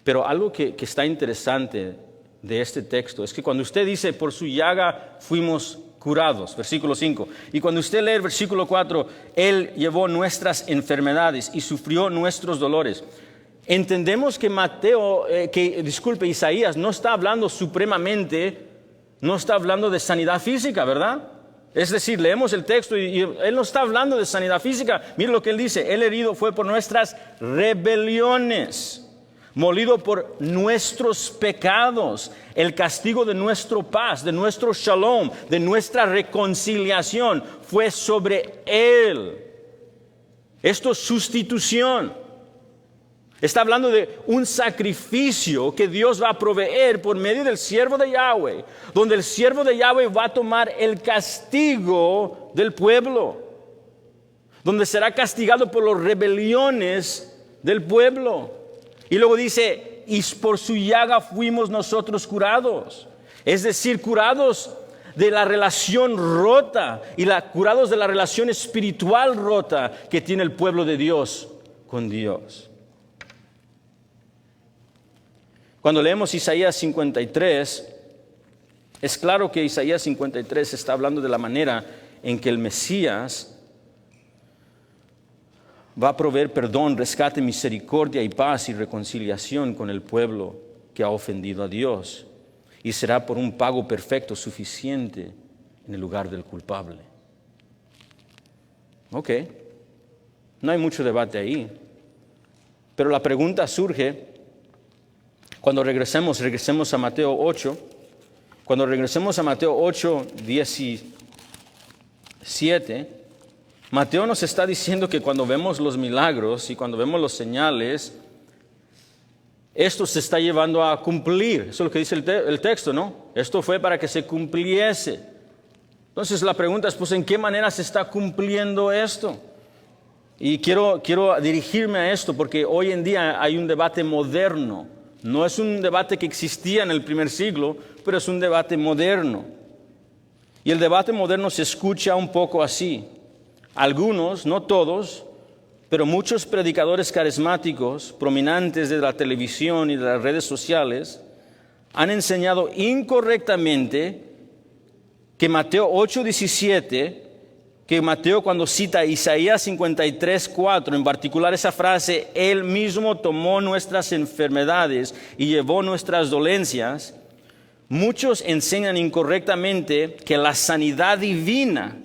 Pero algo que está interesante de este texto es que cuando usted dice, por su llaga fuimos curados, versículo 5, y cuando usted lee el versículo 4, Él llevó nuestras enfermedades y sufrió nuestros dolores, entendemos que Isaías no está hablando supremamente, no está hablando de sanidad física, ¿verdad? Es decir, leemos el texto y Él no está hablando de sanidad física. Mire lo que Él dice, Él herido fue por nuestras rebeliones, molido por nuestros pecados, el castigo de nuestra paz, de nuestro shalom, de nuestra reconciliación fue sobre Él. Esto es sustitución. Está hablando de un sacrificio que Dios va a proveer por medio del siervo de Yahweh, donde el siervo de Yahweh va a tomar el castigo del pueblo, donde será castigado por las rebeliones del pueblo. Y luego dice, y por su llaga fuimos nosotros curados. Es decir, curados de la relación rota y curados de la relación espiritual rota que tiene el pueblo de Dios con Dios. Cuando leemos Isaías 53, es claro que Isaías 53 está hablando de la manera en que el Mesías va a proveer perdón, rescate, misericordia y paz y reconciliación con el pueblo que ha ofendido a Dios. Y será por un pago perfecto suficiente en el lugar del culpable. Ok, no hay mucho debate ahí. Pero la pregunta surge cuando regresemos a Mateo 8. Cuando regresemos a Mateo 8, 17, Mateo nos está diciendo que cuando vemos los milagros y cuando vemos los señales, esto se está llevando a cumplir. Eso es lo que dice el texto, ¿no? Esto fue para que se cumpliese. Entonces la pregunta es, pues, ¿en qué manera se está cumpliendo esto? Y quiero dirigirme a esto porque hoy en día hay un debate moderno. No es un debate que existía en el primer siglo, pero es un debate moderno. Y el debate moderno se escucha un poco así. Algunos, no todos, pero muchos predicadores carismáticos, prominentes de la televisión y de las redes sociales, han enseñado incorrectamente que Mateo 8:17, que Mateo cuando cita Isaías 53:4, en particular esa frase, Él mismo tomó nuestras enfermedades y llevó nuestras dolencias, muchos enseñan incorrectamente que la sanidad divina,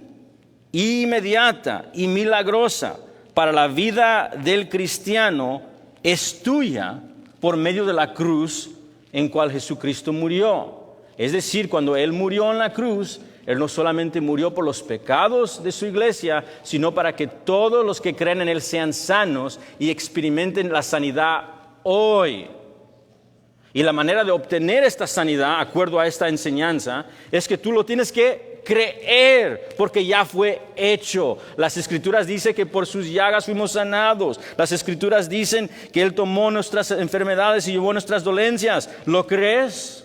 inmediata y milagrosa, para la vida del cristiano es tuya por medio de la cruz en cual Jesucristo murió. Es decir, cuando Él murió en la cruz, Él no solamente murió por los pecados de su iglesia, sino para que todos los que creen en Él sean sanos y experimenten la sanidad hoy. Y la manera de obtener esta sanidad, acuerdo a esta enseñanza, es que tú lo tienes que creer, porque ya fue hecho. Las Escrituras dicen que por sus llagas fuimos sanados. Las Escrituras dicen que Él tomó nuestras enfermedades y llevó nuestras dolencias. ¿Lo crees?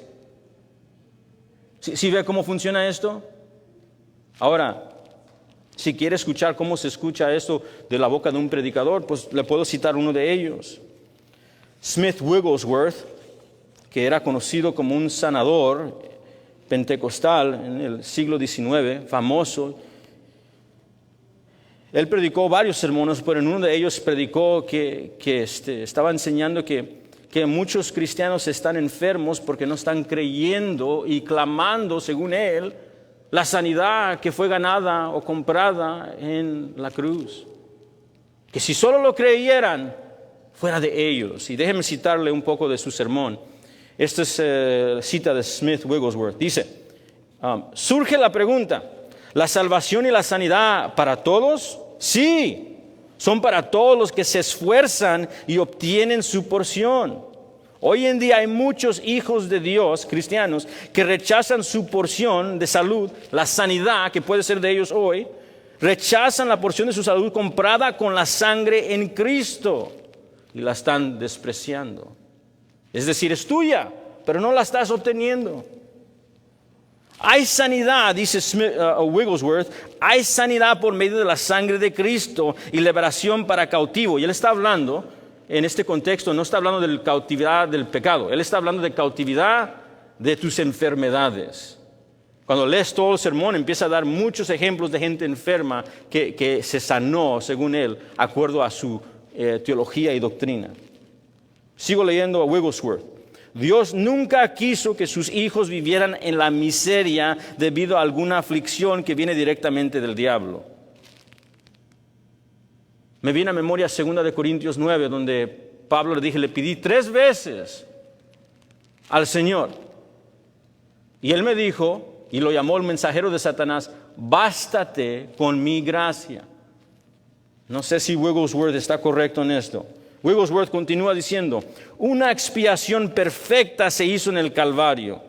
¿Sí ve cómo funciona esto? Ahora, si quiere escuchar cómo se escucha esto de la boca de un predicador, pues le puedo citar uno de ellos. Smith Wigglesworth, que era conocido como un sanador pentecostal en el siglo XIX, famoso. Él predicó varios sermones, pero en uno de ellos predicó que estaba enseñando que muchos cristianos están enfermos porque no están creyendo y clamando, según él, la sanidad que fue ganada o comprada en la cruz. Que si solo lo creyeran, fuera de ellos. Y déjenme citarle un poco de su sermón. Esta es cita de Smith Wigglesworth. Dice, surge la pregunta, ¿la salvación y la sanidad para todos? Sí, son para todos los que se esfuerzan y obtienen su porción. Hoy en día hay muchos hijos de Dios, cristianos, que rechazan su porción de salud, la sanidad que puede ser de ellos hoy, rechazan la porción de su salud comprada con la sangre en Cristo y la están despreciando. Es decir, es tuya, pero no la estás obteniendo. Hay sanidad, dice Wigglesworth, hay sanidad por medio de la sangre de Cristo y liberación para cautivo. Y él está hablando, en este contexto, no está hablando de cautividad del pecado. Él está hablando de cautividad de tus enfermedades. Cuando lees todo el sermón, empieza a dar muchos ejemplos de gente enferma que se sanó, según él, acuerdo a su teología y doctrina. Sigo leyendo a Wigglesworth. Dios nunca quiso que sus hijos vivieran en la miseria debido a alguna aflicción que viene directamente del diablo. Me viene a memoria 2 Corintios 9, donde Pablo le pedí 3 veces al Señor. Y Él me dijo, y lo llamó el mensajero de Satanás, bástate con mi gracia. No sé si Wigglesworth está correcto en esto. Wigglesworth continúa diciendo, una expiación perfecta se hizo en el Calvario.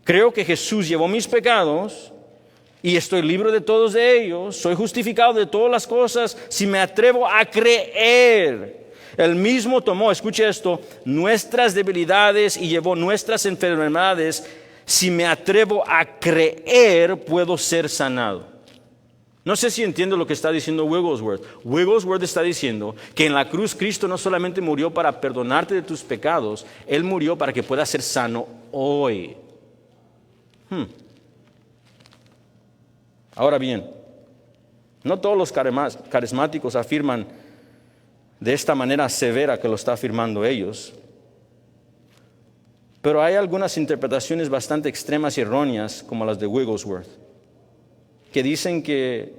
Creo que Jesús llevó mis pecados y estoy libre de todos ellos. Soy justificado de todas las cosas si me atrevo a creer. Él mismo tomó, escuche esto, nuestras debilidades y llevó nuestras enfermedades. Si me atrevo a creer, puedo ser sanado. No sé si entiendo lo que está diciendo Wigglesworth. Wigglesworth está diciendo que en la cruz Cristo no solamente murió para perdonarte de tus pecados, Él murió para que puedas ser sano hoy. Ahora bien, no todos los carismáticos afirman de esta manera severa que lo está afirmando ellos, pero hay algunas interpretaciones bastante extremas y erróneas, como las de Wigglesworth, que dicen que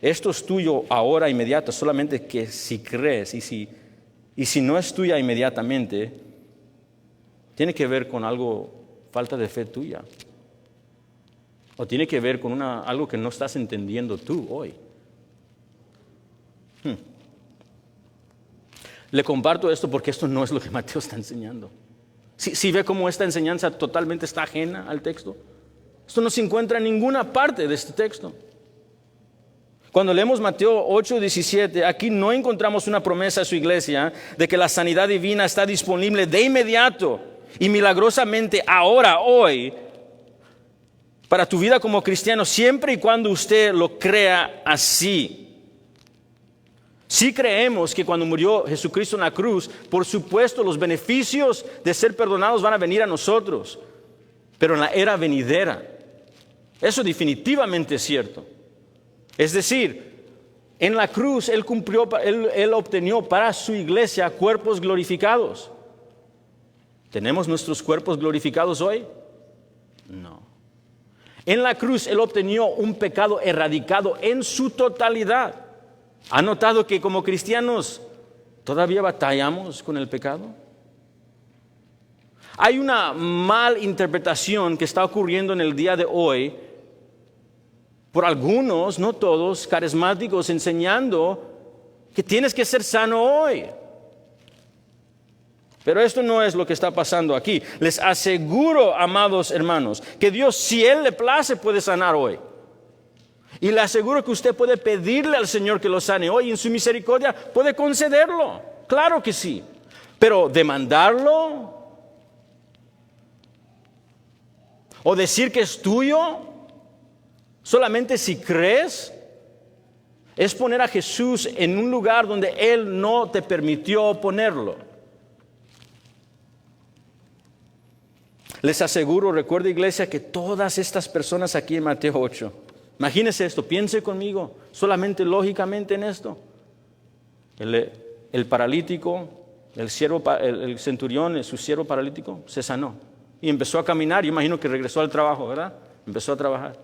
esto es tuyo ahora inmediato, solamente que si crees y si no es tuya inmediatamente, tiene que ver con algo, falta de fe tuya. O tiene que ver con algo que no estás entendiendo tú hoy. Le comparto esto porque esto no es lo que Mateo está enseñando. Si ve cómo esta enseñanza totalmente está ajena al texto. Esto no se encuentra en ninguna parte de este texto. Cuando leemos Mateo 8:17, aquí no encontramos una promesa a su iglesia de que la sanidad divina está disponible de inmediato y milagrosamente ahora, hoy, para tu vida como cristiano, siempre y cuando usted lo crea así. Sí creemos que cuando murió Jesucristo en la cruz, por supuesto los beneficios de ser perdonados van a venir a nosotros, pero en la era venidera. Eso definitivamente es cierto. Es decir, en la cruz Él obtenió para su iglesia cuerpos glorificados. ¿Tenemos nuestros cuerpos glorificados hoy? No. En la cruz Él obtenió un pecado erradicado en su totalidad. ¿Ha notado que como cristianos todavía batallamos con el pecado? Hay una mal interpretación que está ocurriendo en el día de hoy por algunos, no todos, carismáticos enseñando que tienes que ser sano hoy. Pero esto no es lo que está pasando aquí. Les aseguro, amados hermanos, que Dios, si Él le place, puede sanar hoy. Y le aseguro que usted puede pedirle al Señor que lo sane hoy y en su misericordia puede concederlo. Claro que sí. Pero demandarlo o decir que es tuyo solamente si crees, es poner a Jesús en un lugar donde Él no te permitió ponerlo. Les aseguro, recuerda iglesia, que todas estas personas aquí en Mateo 8, imagínense esto, piense conmigo, solamente lógicamente en esto. El paralítico, el centurión, su siervo paralítico, se sanó y empezó a caminar. Yo imagino que regresó al trabajo, ¿verdad? Empezó a trabajar.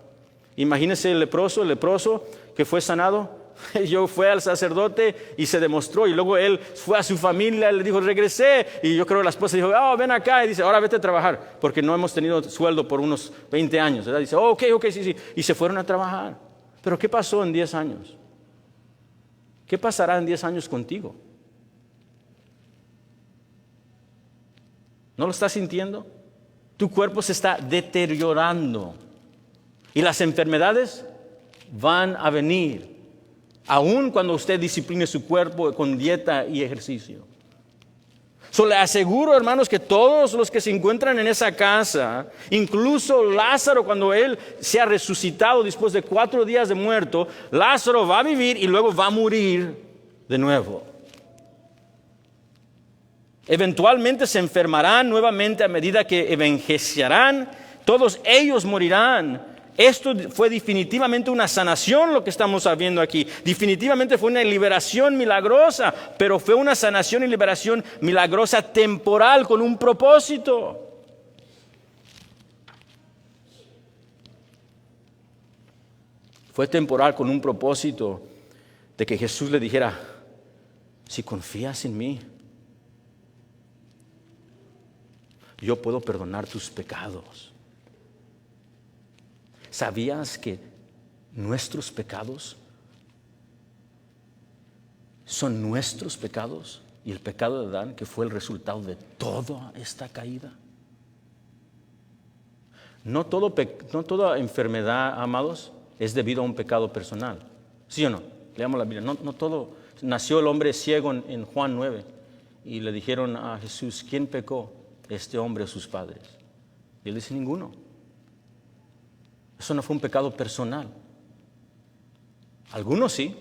Imagínense el leproso que fue sanado. Yo fui al sacerdote y se demostró, y luego él fue a su familia, le dijo regresé, y yo creo que la esposa dijo ven acá, y dice ahora vete a trabajar, porque no hemos tenido sueldo por unos 20 años, ¿verdad? Dice ok, sí, y se fueron a trabajar. Pero ¿qué pasó en 10 años? ¿Qué pasará en 10 años contigo? ¿No lo estás sintiendo? Tu cuerpo se está deteriorando y las enfermedades van a venir. Aún cuando usted discipline su cuerpo con dieta y ejercicio. Le aseguro, hermanos, que todos los que se encuentran en esa casa, incluso Lázaro, cuando él se ha resucitado después de 4 días de muerto, Lázaro va a vivir y luego va a morir de nuevo. Eventualmente se enfermarán nuevamente a medida que envejecerán. Todos ellos morirán. Esto fue definitivamente una sanación, lo que estamos viendo aquí. Definitivamente fue una liberación milagrosa, pero fue una sanación y liberación milagrosa temporal con un propósito. Fue temporal con un propósito de que Jesús le dijera, si confías en mí, yo puedo perdonar tus pecados. ¿Sabías que nuestros pecados son nuestros pecados y el pecado de Adán, que fue el resultado de toda esta caída? No toda enfermedad, amados, es debido a un pecado personal. ¿Sí o no? Leamos la Biblia. No todo. Nació el hombre ciego en Juan 9 y le dijeron a Jesús, ¿quién pecó? ¿Este hombre o sus padres? Y él dice, ninguno. Eso no fue un pecado personal. Algunos sí,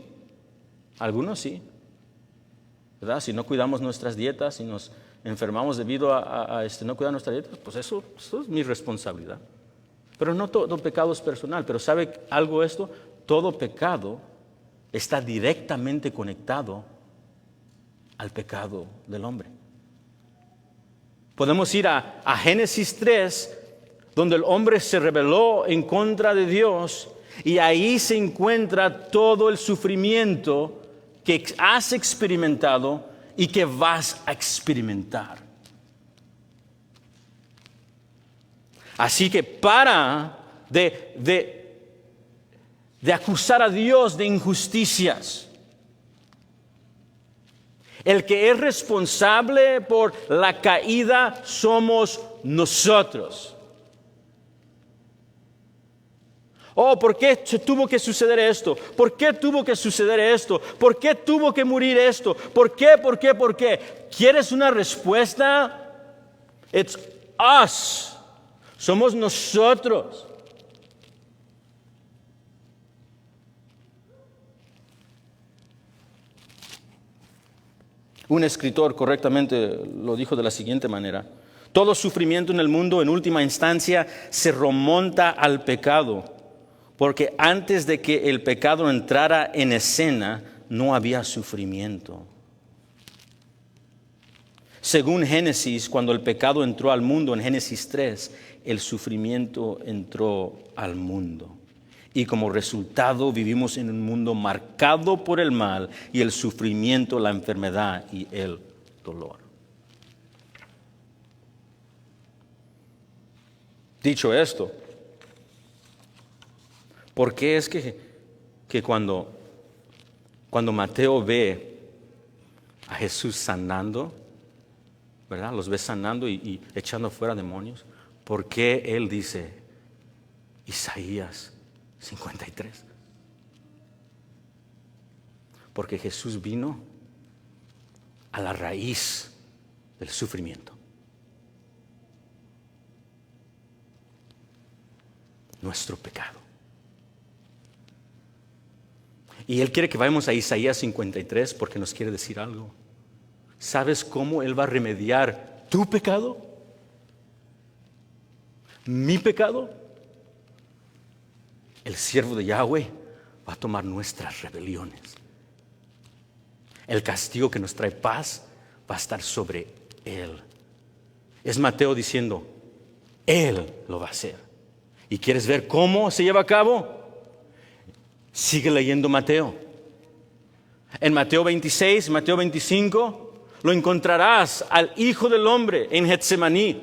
¿verdad? Si no cuidamos nuestras dietas, si nos enfermamos debido a no cuidar nuestras dietas, pues eso es mi responsabilidad. Pero no todo pecado es personal. Pero ¿sabe algo esto? Todo pecado está directamente conectado al pecado del hombre. Podemos ir a Génesis 3, donde el hombre se rebeló en contra de Dios, y ahí se encuentra todo el sufrimiento que has experimentado y que vas a experimentar. Así que para de acusar a Dios de injusticias, el que es responsable por la caída somos nosotros. ¿Por qué tuvo que suceder esto? ¿Por qué tuvo que suceder esto? ¿Por qué tuvo que morir esto? ¿Por qué? ¿Quieres una respuesta? It's us. Somos nosotros. Un escritor correctamente lo dijo de la siguiente manera: todo sufrimiento en el mundo, en última instancia, se remonta al pecado. Porque antes de que el pecado entrara en escena, no había sufrimiento. Según Génesis, cuando el pecado entró al mundo, en Génesis 3, el sufrimiento entró al mundo. Y como resultado vivimos en un mundo marcado por el mal y el sufrimiento, la enfermedad y el dolor. Dicho esto, ¿por qué es que cuando Mateo ve a Jesús sanando, ¿verdad? Los ve sanando y echando fuera demonios, ¿por qué él dice Isaías 53? Porque Jesús vino a la raíz del sufrimiento. Nuestro pecado. Y Él quiere que vayamos a Isaías 53 porque nos quiere decir algo. ¿Sabes cómo Él va a remediar tu pecado? ¿Mi pecado? El siervo de Yahweh va a tomar nuestras rebeliones. El castigo que nos trae paz va a estar sobre Él. Es Mateo diciendo, Él lo va a hacer. ¿Y quieres ver cómo se lleva a cabo? Sigue leyendo Mateo. En Mateo 26, Mateo 25, lo encontrarás al Hijo del Hombre en Getsemaní,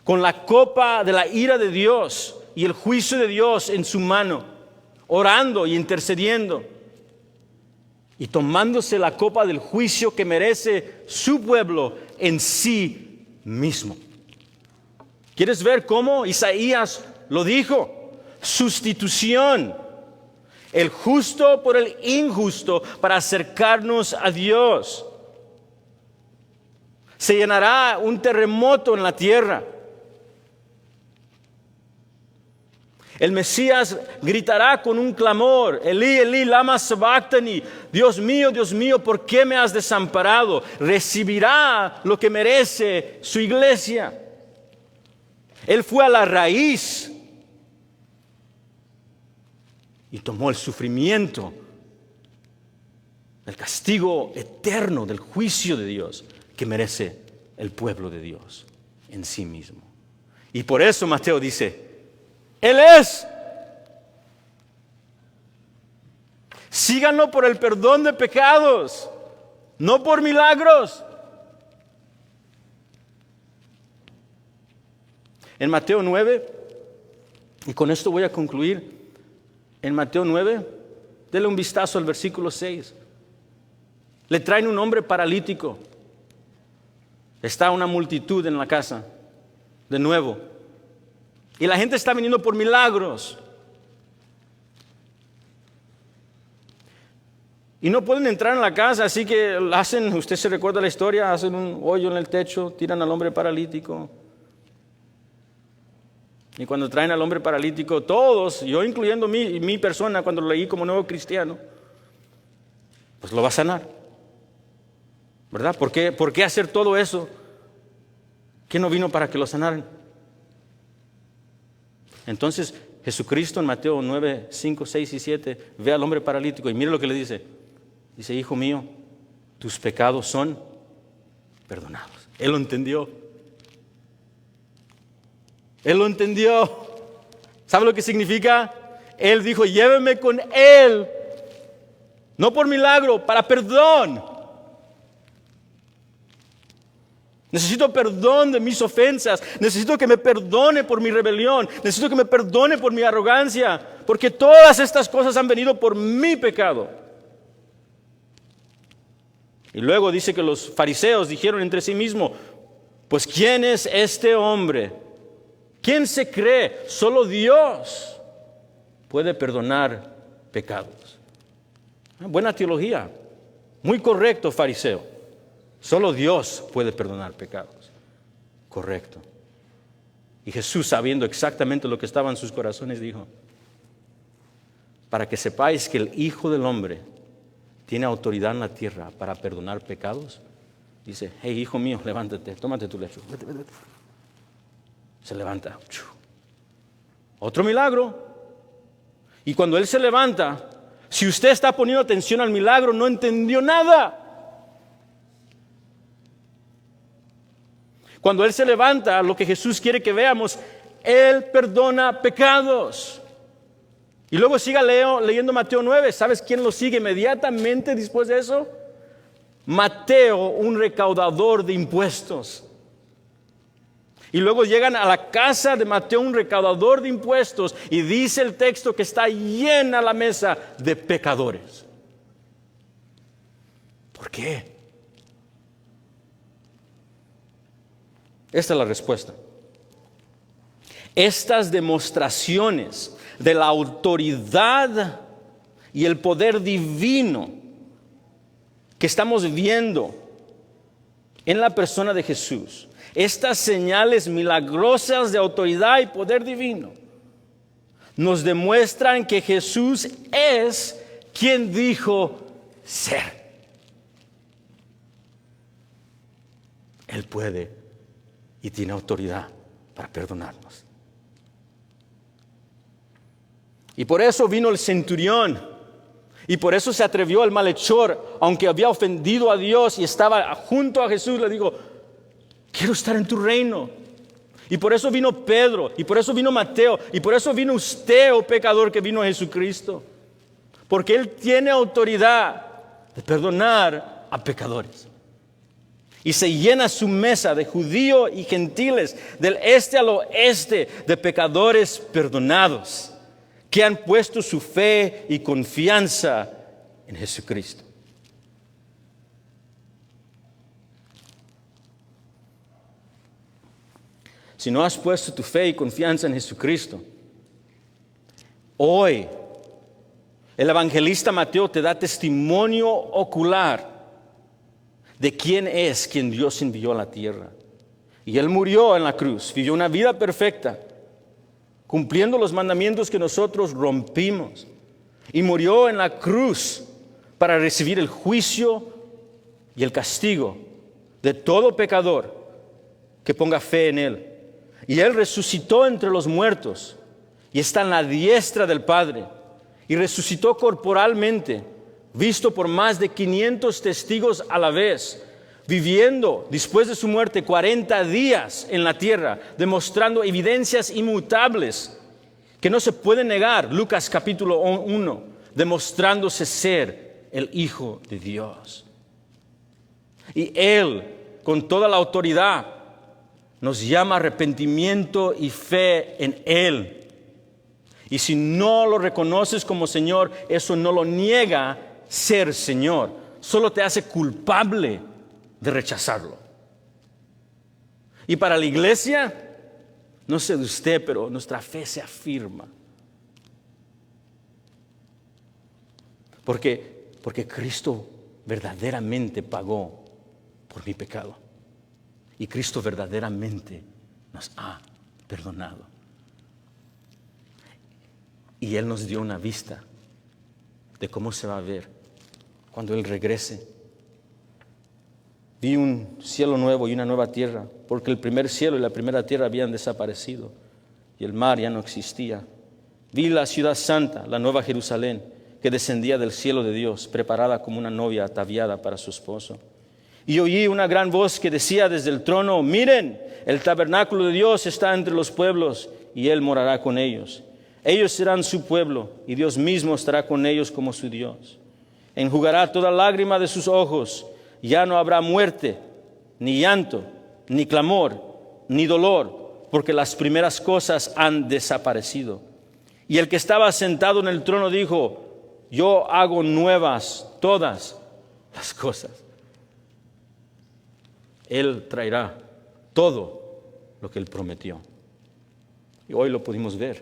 con la copa de la ira de Dios y el juicio de Dios en su mano, orando y intercediendo, y tomándose la copa del juicio que merece su pueblo en sí mismo. ¿Quieres ver cómo Isaías lo dijo? Sustitución. El justo por el injusto para acercarnos a Dios. Se llenará un terremoto en la tierra. El Mesías gritará con un clamor, Elí, Elí, lama sabactani, Dios mío, ¿por qué me has desamparado? Recibirá lo que merece su iglesia. Él fue a la raíz y tomó el sufrimiento, el castigo eterno del juicio de Dios que merece el pueblo de Dios en sí mismo. Y por eso Mateo dice, Él es. Síganlo por el perdón de pecados, no por milagros. En Mateo 9, y con esto voy a concluir, en Mateo 9, dele un vistazo al versículo 6. Le traen un hombre paralítico. Está una multitud en la casa, de nuevo. Y la gente está viniendo por milagros. Y no pueden entrar en la casa, así que hacen, usted se recuerda la historia, hacen un hoyo en el techo, tiran al hombre paralítico. Y cuando traen al hombre paralítico, todos, yo incluyendo mi persona, cuando lo leí como nuevo cristiano, pues lo va a sanar. ¿Verdad? ¿Por qué hacer todo eso? ¿Quién no vino para que lo sanaran? Entonces, Jesucristo en Mateo 9, 5, 6 y 7 ve al hombre paralítico y mire lo que le dice. Dice, hijo mío, tus pecados son perdonados. Él lo entendió. Él lo entendió. ¿Sabe lo que significa? Él dijo, lléveme con Él. No por milagro, para perdón. Necesito perdón de mis ofensas. Necesito que me perdone por mi rebelión. Necesito que me perdone por mi arrogancia. Porque todas estas cosas han venido por mi pecado. Y luego dice que los fariseos dijeron entre sí mismos, pues ¿quién es este hombre? ¿Quién se cree? Solo Dios puede perdonar pecados. Buena teología. Muy correcto, fariseo. Solo Dios puede perdonar pecados. Correcto. Y Jesús, sabiendo exactamente lo que estaba en sus corazones, dijo, para que sepáis que el Hijo del Hombre tiene autoridad en la tierra para perdonar pecados, dice, hey, hijo mío, levántate, tómate tu lecho. Vete, vete, vete. Se levanta. Otro milagro. Y cuando Él se levanta, si usted está poniendo atención al milagro, no entendió nada. Cuando Él se levanta, lo que Jesús quiere que veamos, Él perdona pecados. Y luego siga leyendo Mateo 9. ¿Sabes quién lo sigue inmediatamente después de eso? Mateo, un recaudador de impuestos. Y luego llegan a la casa de Mateo, un recaudador de impuestos, y dice el texto que está llena la mesa de pecadores. ¿Por qué? Esta es la respuesta. Estas demostraciones de la autoridad y el poder divino que estamos viendo en la persona de Jesús, estas señales milagrosas de autoridad y poder divino, nos demuestran que Jesús es quien dijo ser. Él puede y tiene autoridad para perdonarnos. Y por eso vino el centurión, y por eso se atrevió el malhechor, aunque había ofendido a Dios y estaba junto a Jesús, le dijo: quiero estar en tu reino. Y por eso vino Pedro, y por eso vino Mateo, y por eso vino usted, oh pecador, que vino a Jesucristo. Porque Él tiene autoridad de perdonar a pecadores. Y se llena su mesa de judíos y gentiles, del este al oeste, de pecadores perdonados, que han puesto su fe y confianza en Jesucristo. Si no has puesto tu fe y confianza en Jesucristo, hoy el evangelista Mateo te da testimonio ocular de quién es quien Dios envió a la tierra. Y Él murió en la cruz, vivió una vida perfecta, cumpliendo los mandamientos que nosotros rompimos. Y murió en la cruz para recibir el juicio y el castigo de todo pecador que ponga fe en Él. Y Él resucitó entre los muertos y está en la diestra del Padre. Y resucitó corporalmente, visto por más de 500 testigos a la vez, viviendo después de su muerte 40 días en la tierra, demostrando evidencias inmutables que no se pueden negar. Lucas capítulo 1, demostrándose ser el Hijo de Dios. Y Él, con toda la autoridad, nos llama a arrepentimiento y fe en Él. Y si no lo reconoces como Señor, eso no lo niega ser Señor, solo te hace culpable de rechazarlo. Y para la iglesia, no sé de usted, pero nuestra fe se afirma. Porque Cristo verdaderamente pagó por mi pecado. Y Cristo verdaderamente nos ha perdonado. Y Él nos dio una vista de cómo se va a ver cuando Él regrese. Vi un cielo nuevo y una nueva tierra, porque el primer cielo y la primera tierra habían desaparecido y el mar ya no existía. Vi la ciudad santa, la nueva Jerusalén, que descendía del cielo de Dios, preparada como una novia ataviada para su esposo. Y oí una gran voz que decía desde el trono: miren, el tabernáculo de Dios está entre los pueblos y Él morará con ellos. Ellos serán su pueblo y Dios mismo estará con ellos como su Dios. Enjugará toda lágrima de sus ojos. Ya no habrá muerte, ni llanto, ni clamor, ni dolor, porque las primeras cosas han desaparecido. Y el que estaba sentado en el trono dijo: yo hago nuevas todas las cosas. Él traerá todo lo que Él prometió. Y hoy lo pudimos ver.